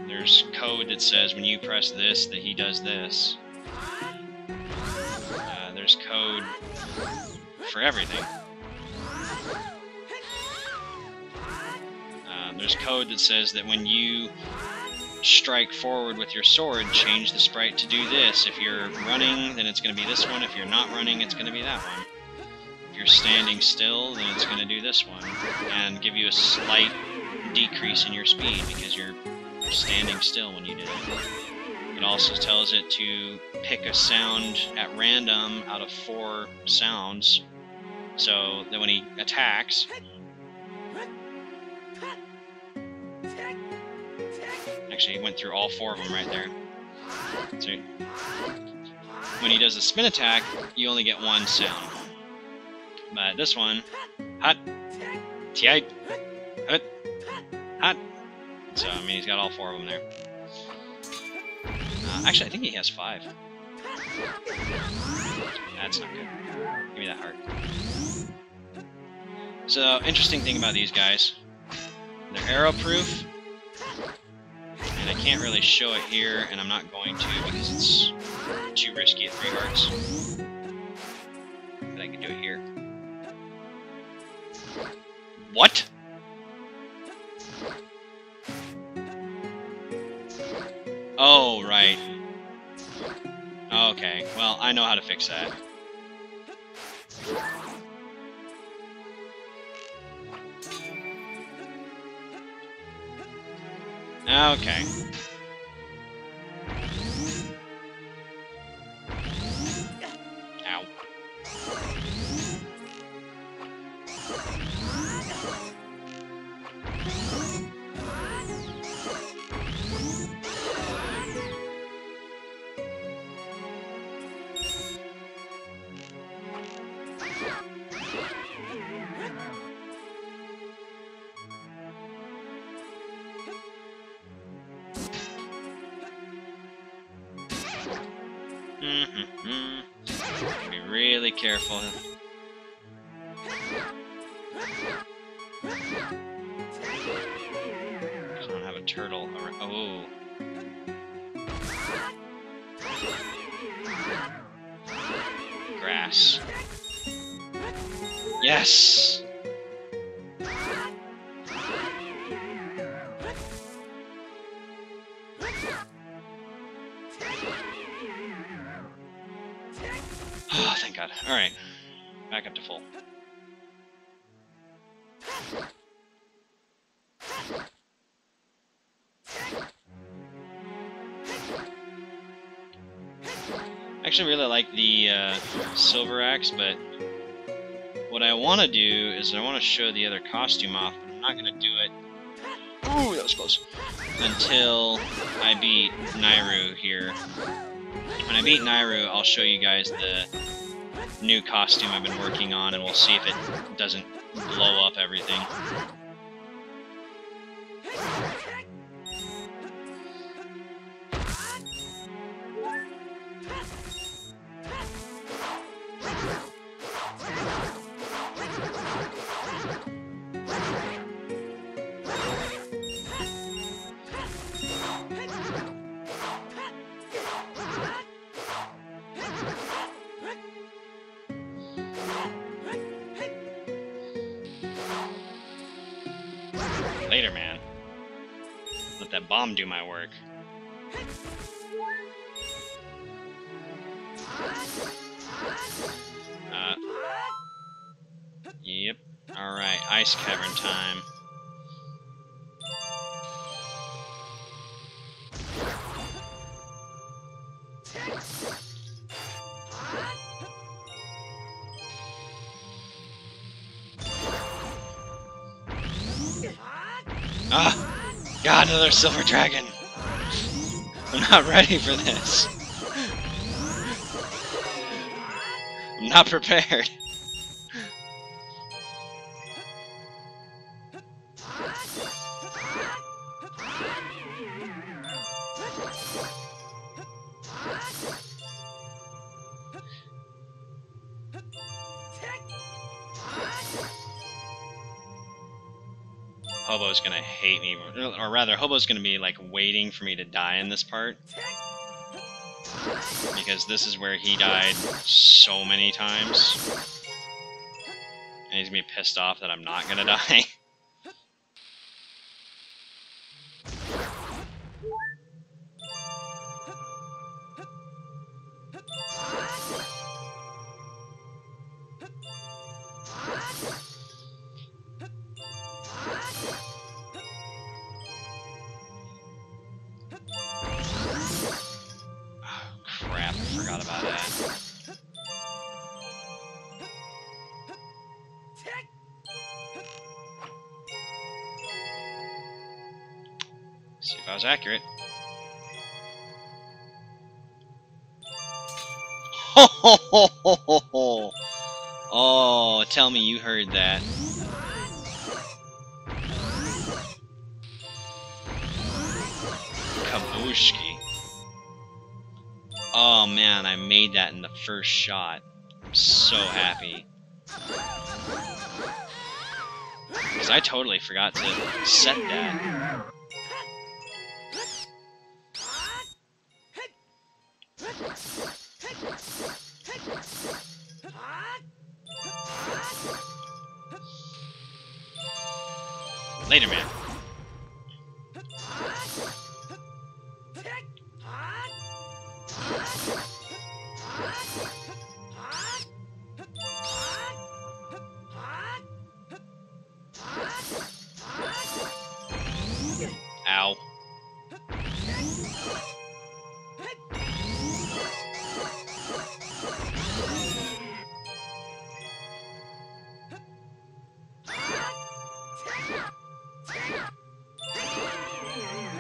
There's code that says when you press this that he does this. There's code for everything. There's code that says that when you strike forward with your sword, change the sprite to do this. If you're running, then it's going to be this one. If you're not running, it's going to be that one. If you're standing still, then it's going to do this one, and give you a slight decrease in your speed because you're standing still when you do it. It also tells it to pick a sound at random out of 4 sounds, so that when he attacks, actually, he went through all 4 of them right there. So when he does a spin attack, you only get 1 sound. But this one, hot, tight, hot, hot. So I mean, he's got all 4 of them there. Actually, I think he has 5. That's not good. Give me that heart. So, interesting thing about these guys, they're arrow proof. And I can't really show it here, and I'm not going to because it's too risky at 3 hearts. But I can do it here. What? Oh, right. Okay, well, I know how to fix that. Okay. Ow. Be really careful. I don't have a turtle. Oh. Grass. Yes! Oh, thank God. Alright. Back up to full. I actually really like the silver axe, but what I want to do is I want to show the other costume off, but I'm not going to do it. Ooh, that was close. Until I beat Nairu here. When I beat Nairu, I'll show you guys the new costume I've been working on, and we'll see if it doesn't blow up everything. Later, man. Let that bomb do my work. Yep. Alright, ice cavern time. Ah! God, another silver dragon! I'm not ready for this. I'm not prepared. Hobo's gonna hate me, or rather, Hobo's gonna be like waiting for me to die in this part, because this is where he died so many times, and he's gonna be pissed off that I'm not gonna die. Crap, I forgot about that. See if I was accurate. Ho ho ho ho ho ho! Oh, tell me you heard that. Kabushki. Oh man, I made that in the first shot. I'm so happy. Because I totally forgot to set that. Later, man. Ow.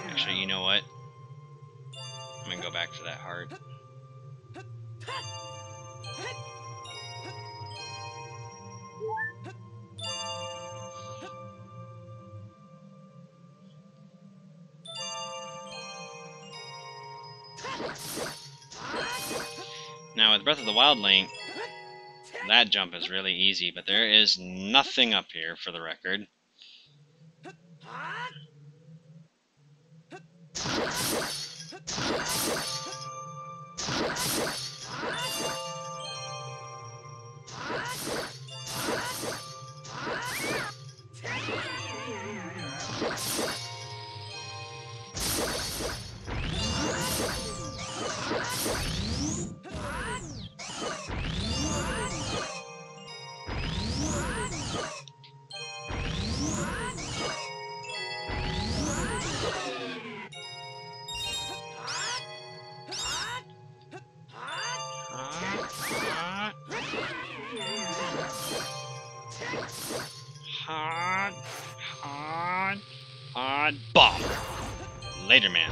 Actually, you know what? I'm gonna go back for that heart. Now, with Breath of the Wild Link, that jump is really easy, but there is nothing up here, for the record. On bomb. Later, man.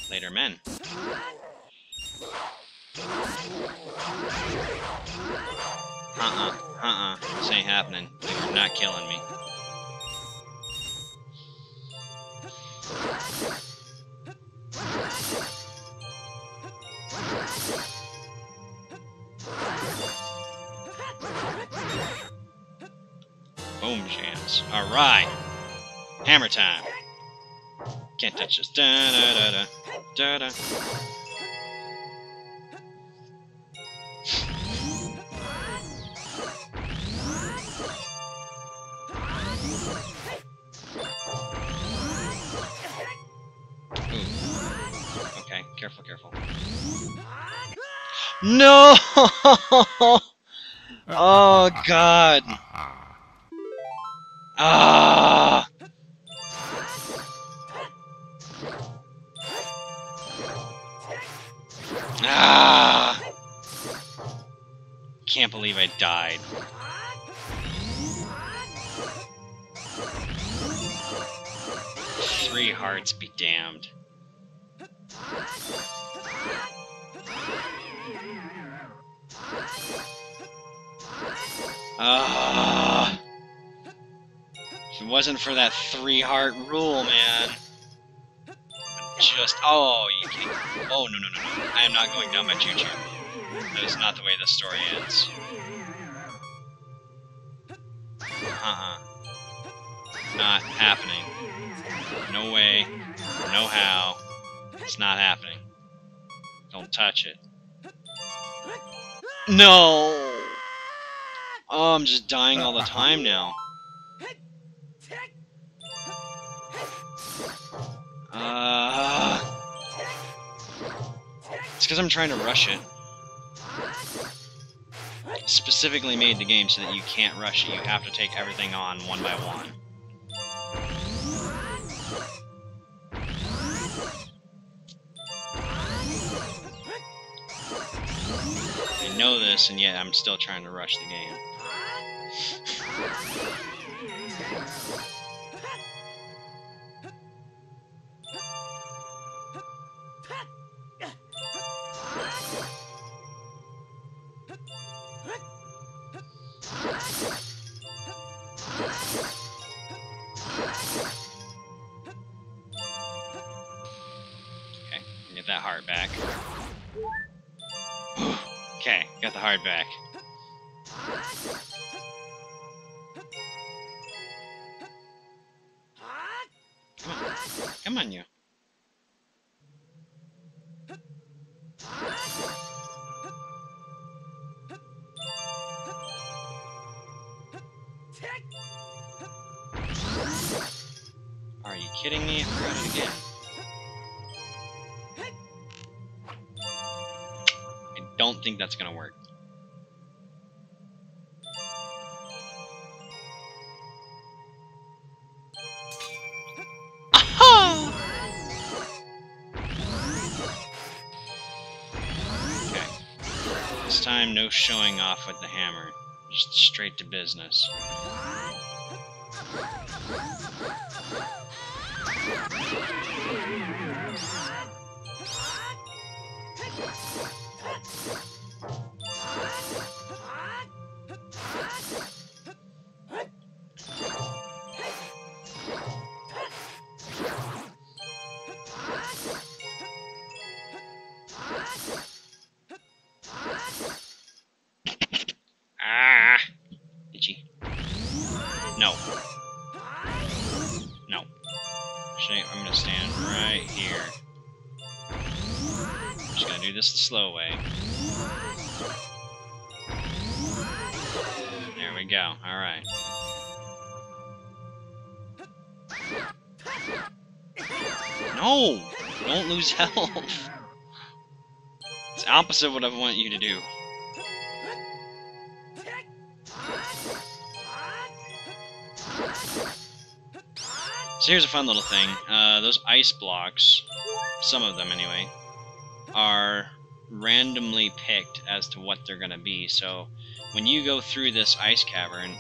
Later, men. This ain't happening. You're not killing me. Boom jams. Alright. Hammer time. Can't touch this. Da da da da. Da da. Okay, careful, careful. No! Oh god. Ah! Ah! Can't believe I died. Three hearts be damned. Ah! If it wasn't for that 3-heart rule, man. Just oh, you can't. Oh no no no no! I am not going down my choo-choo. That is not the way the story ends. Not happening. No way. No how. It's not happening. Don't touch it. No! Oh, I'm just dying all the time now. It's because I'm trying to rush it. Specifically made the game so that you can't rush it. You have to take everything on one by one. I know this, and yet I'm still trying to rush the game. Okay, get that heart back. Okay, got the heart back. Come on. Come on, you. Are you kidding me? I forgot it again. I don't think that's gonna work. Okay. This time, no showing off with the hammer. Just straight to business. Ah! Itchy. No. No. Actually, I'm gonna stand right here. I'm just gonna do this the slow way. There we go. Alright. No! Don't lose health! It's opposite of what I want you to do. So here's a fun little thing. Those ice blocks, some of them anyway, are randomly picked as to what they're going to be. So when you go through this ice cavern,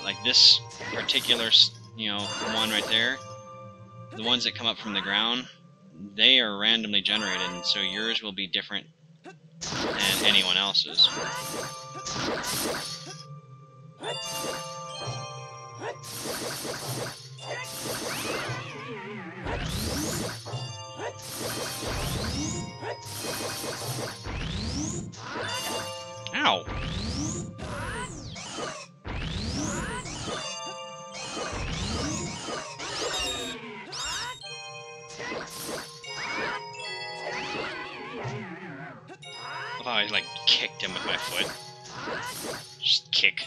like this particular, one right there, the ones that come up from the ground, they are randomly generated, and so yours will be different than anyone else's. Ow! Oh, I like kicked him with my foot. Just kick.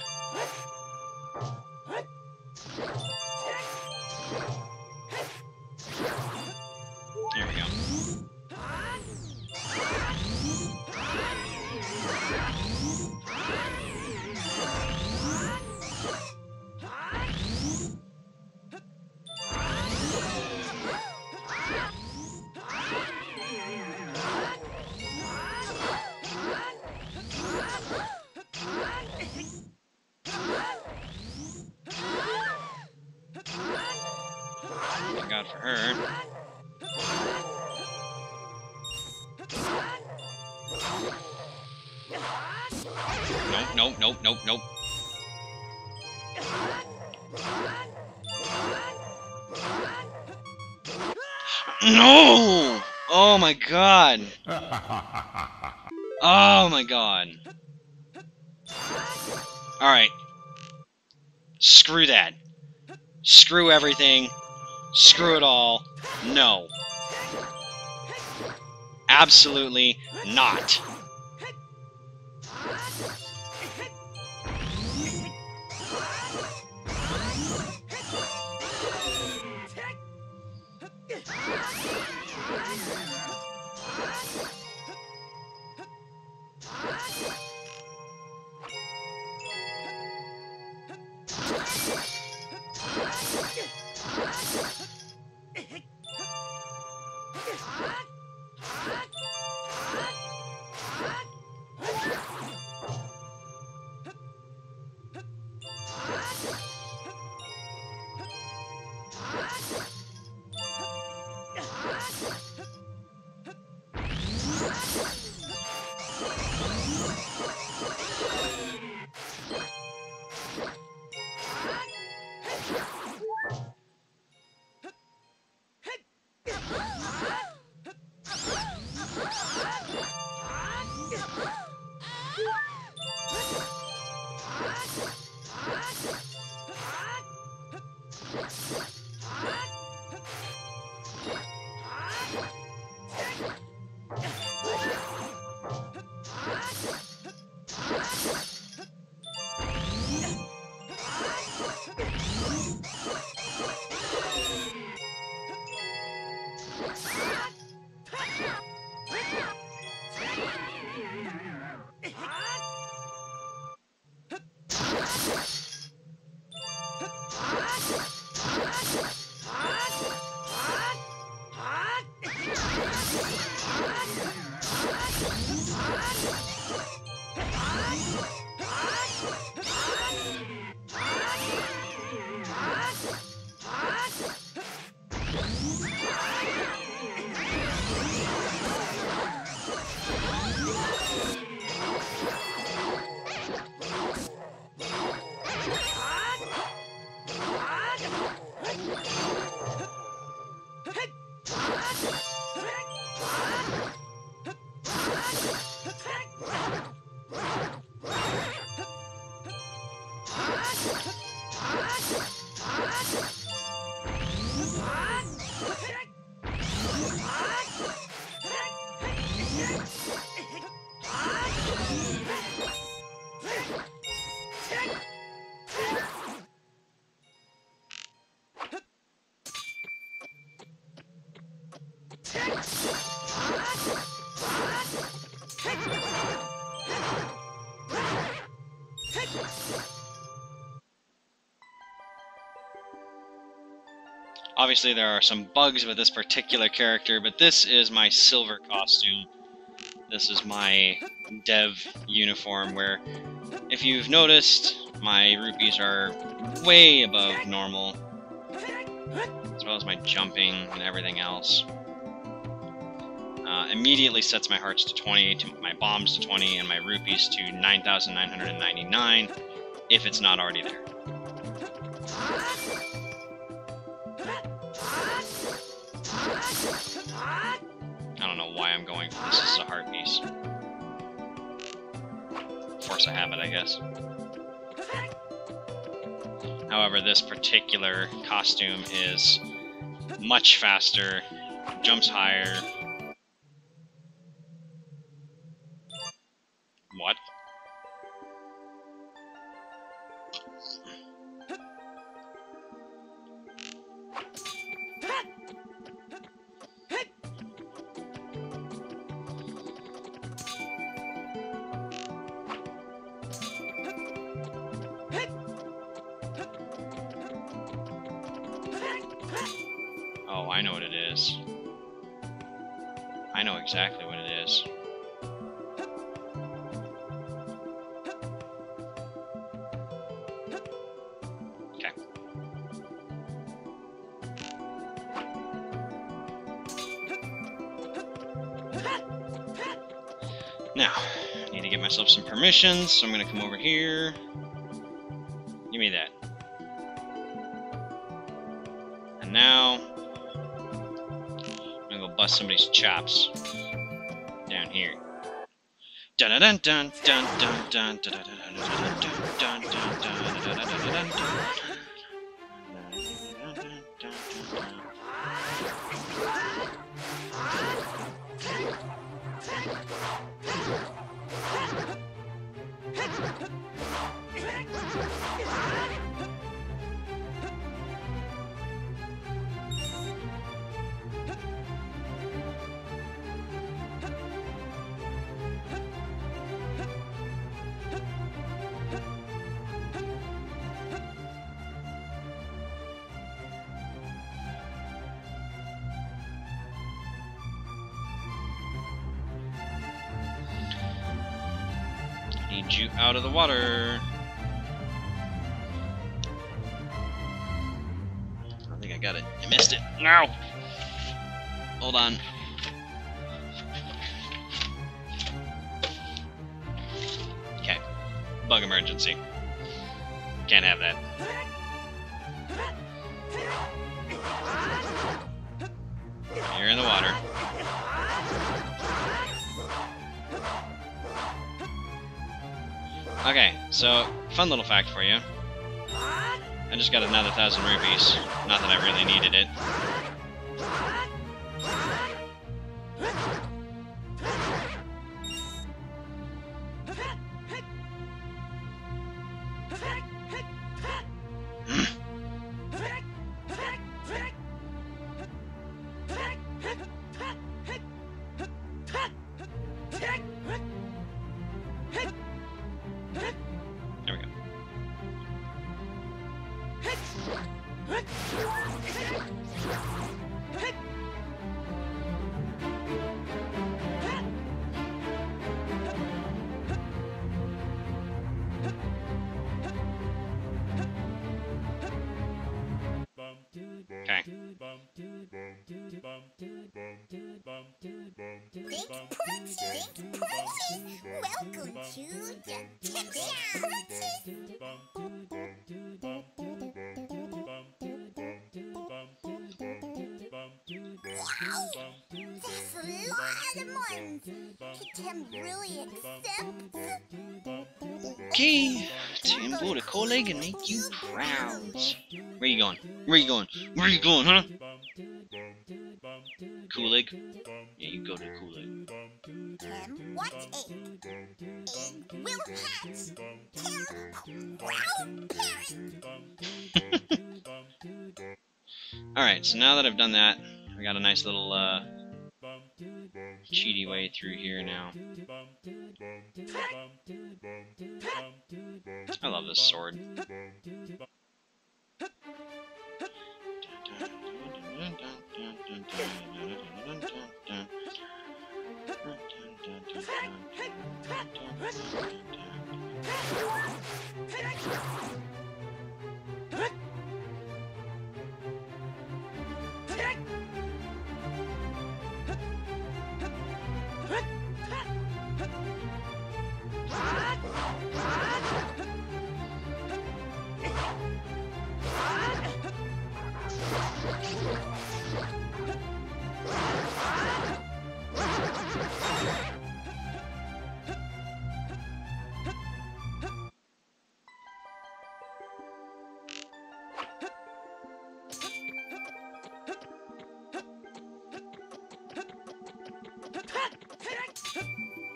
There we go. Thank God for her. Nope. No! Oh my god! Oh my god. Alright. Screw that. Screw everything. Screw it all. No. Absolutely not. obviously there are some bugs with this particular character, but this is my silver costume. This is my dev uniform, where, if you've noticed, my rupees are way above normal, as well as my jumping and everything else. Immediately sets my hearts to 20, to my bombs to 20, and my rupees to 9,999, if it's not already there. I don't know why I'm going for this as a heart piece. Force of habit, I guess. However, this particular costume is much faster, jumps higher. What? Oh, I know what it is. I know exactly what it is. Okay. Now, I need to get myself some permissions, so I'm gonna come over here. Give me that. And now, I'm gonna go bust somebody's chops down here. Dun dun dun dun dun dun dun dun dun dun dun dun dun. Need you out of the water. I don't think I got it. I missed it. No! Hold on. Okay. Bug emergency. Can't have that. You're in the water. Okay, so, fun little fact for you. I just got another 1,000 rupees. Not that I really needed it. There we go. Okay. Welcome to the Wow! That's a lot of ones. Can really accept. Okay, Timbo the colleague and make you proud. Where you going? Where you going? Where you going, huh? Kool-Aid? Yeah, you go to Kool-Aid. Tim, what egg? Egg will hatch. Tim, brown parrot. Alright, so now that I've done that, we got a nice little cheaty way through here now. I love this sword.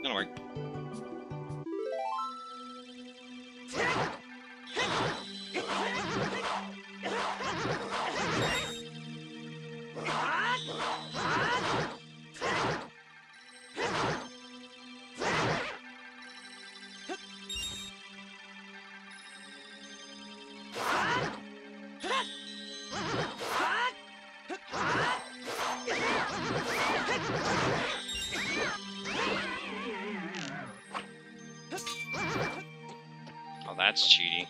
That'll work. Oh, that's cheating.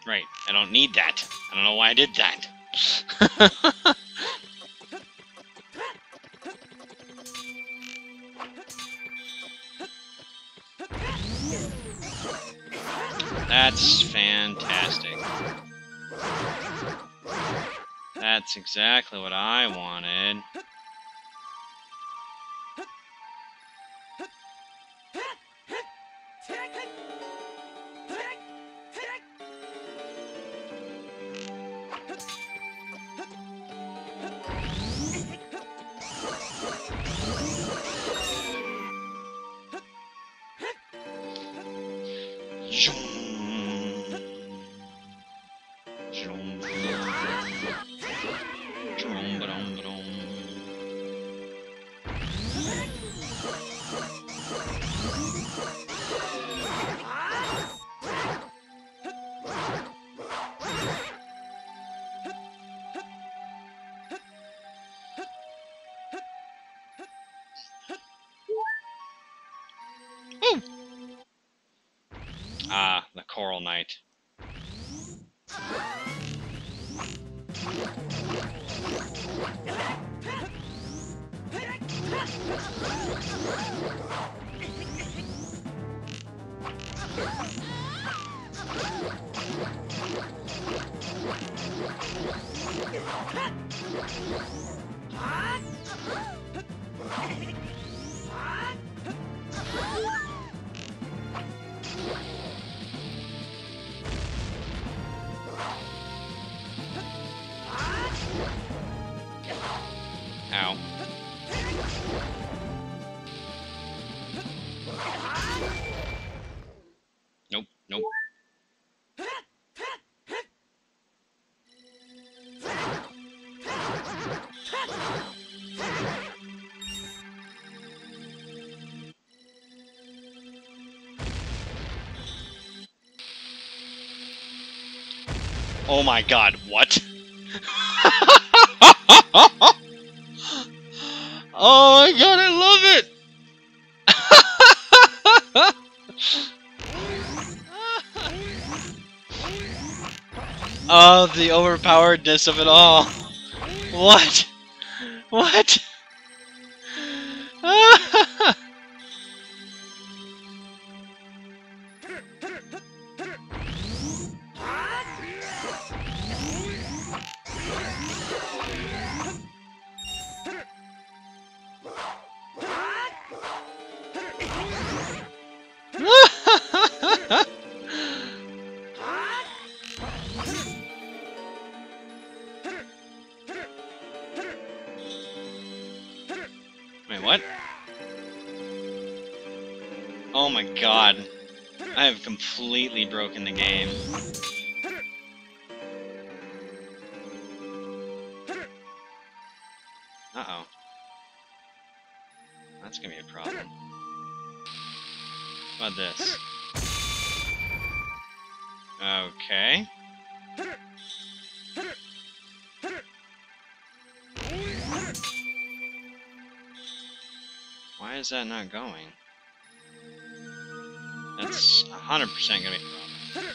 Right, I don't need that. I don't know why I did that. That's fantastic. That's exactly what I wanted. Ah, the Coral Knight. Ow. Nope, nope. Oh my god, what? Oh my god, I love it! Oh, the overpoweredness of it all. What? What? what? Oh my god. I have completely broken the game. Uh-oh. That's gonna be a problem. How about this? Okay. Why is that not going? That's 100% gonna be a problem.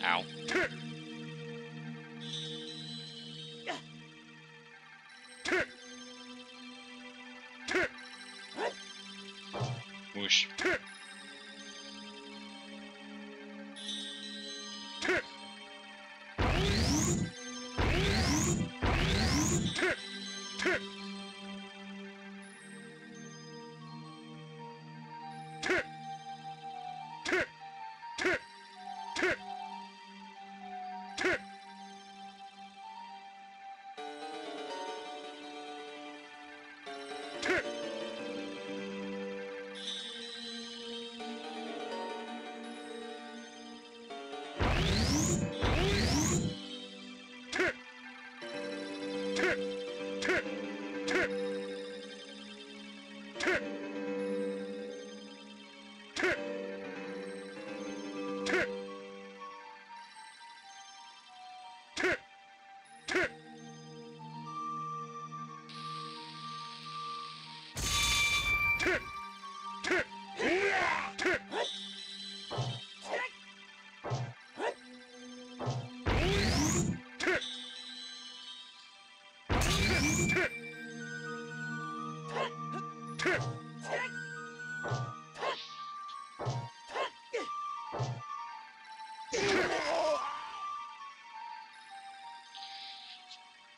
Ow. Whoosh.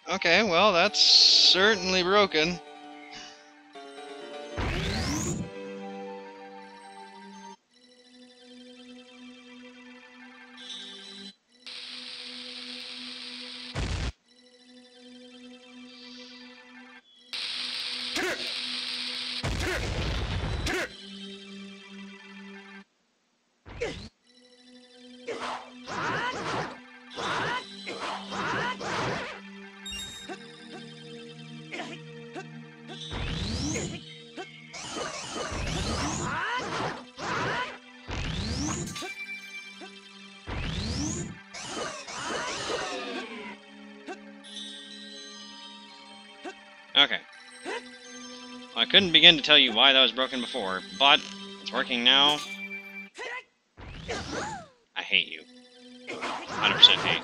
Okay, well, that's certainly broken. Okay. Well, I couldn't begin to tell you why that was broken before, but it's working now. I hate you. 100% hate.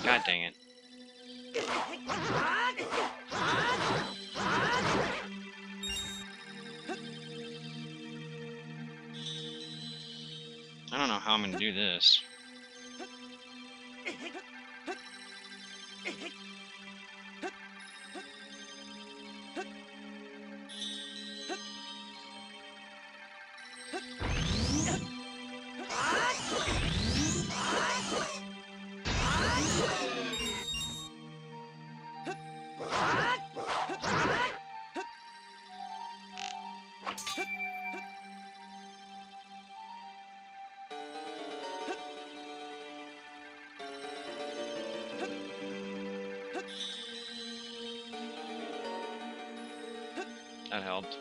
God dang it. how I'm gonna do this. That helped.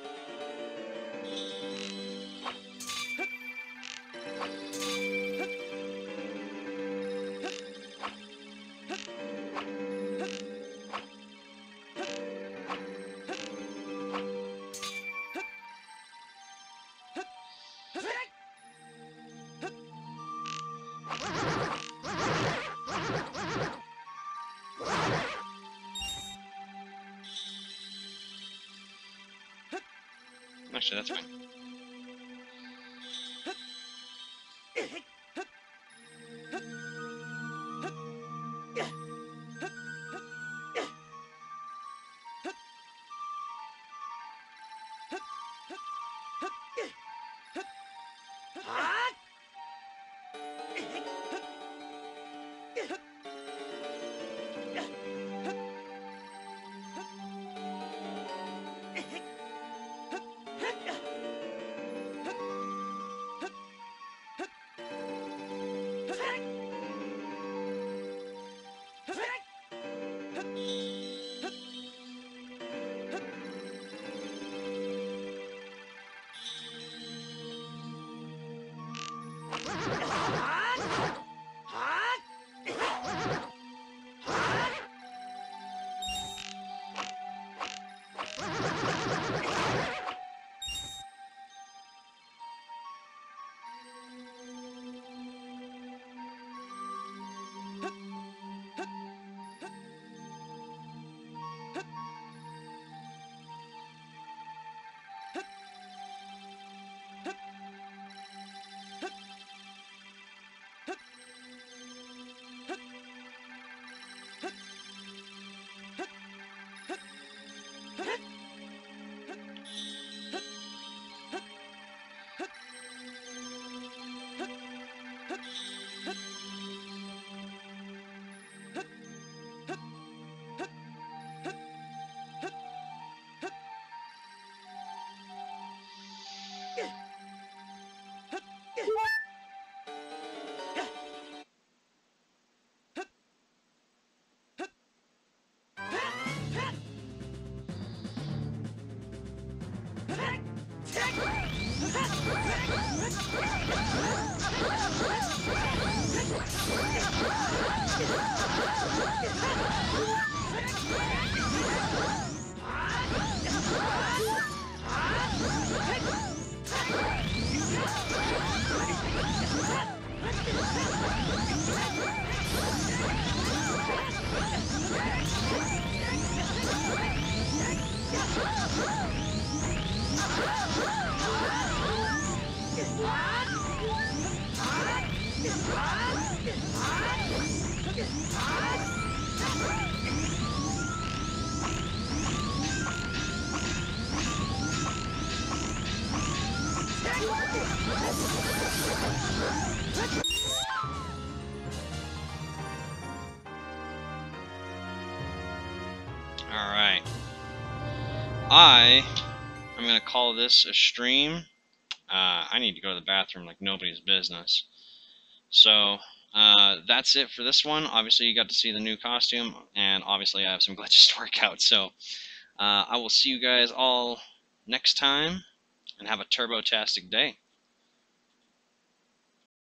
Actually, that's fine. Alright. I'm going to call this a stream. I need to go to the bathroom like nobody's business. So, that's it for this one. Obviously, you got to see the new costume, and obviously I have some glitches to work out. So, I will see you guys all next time, and have a turbo-tastic day.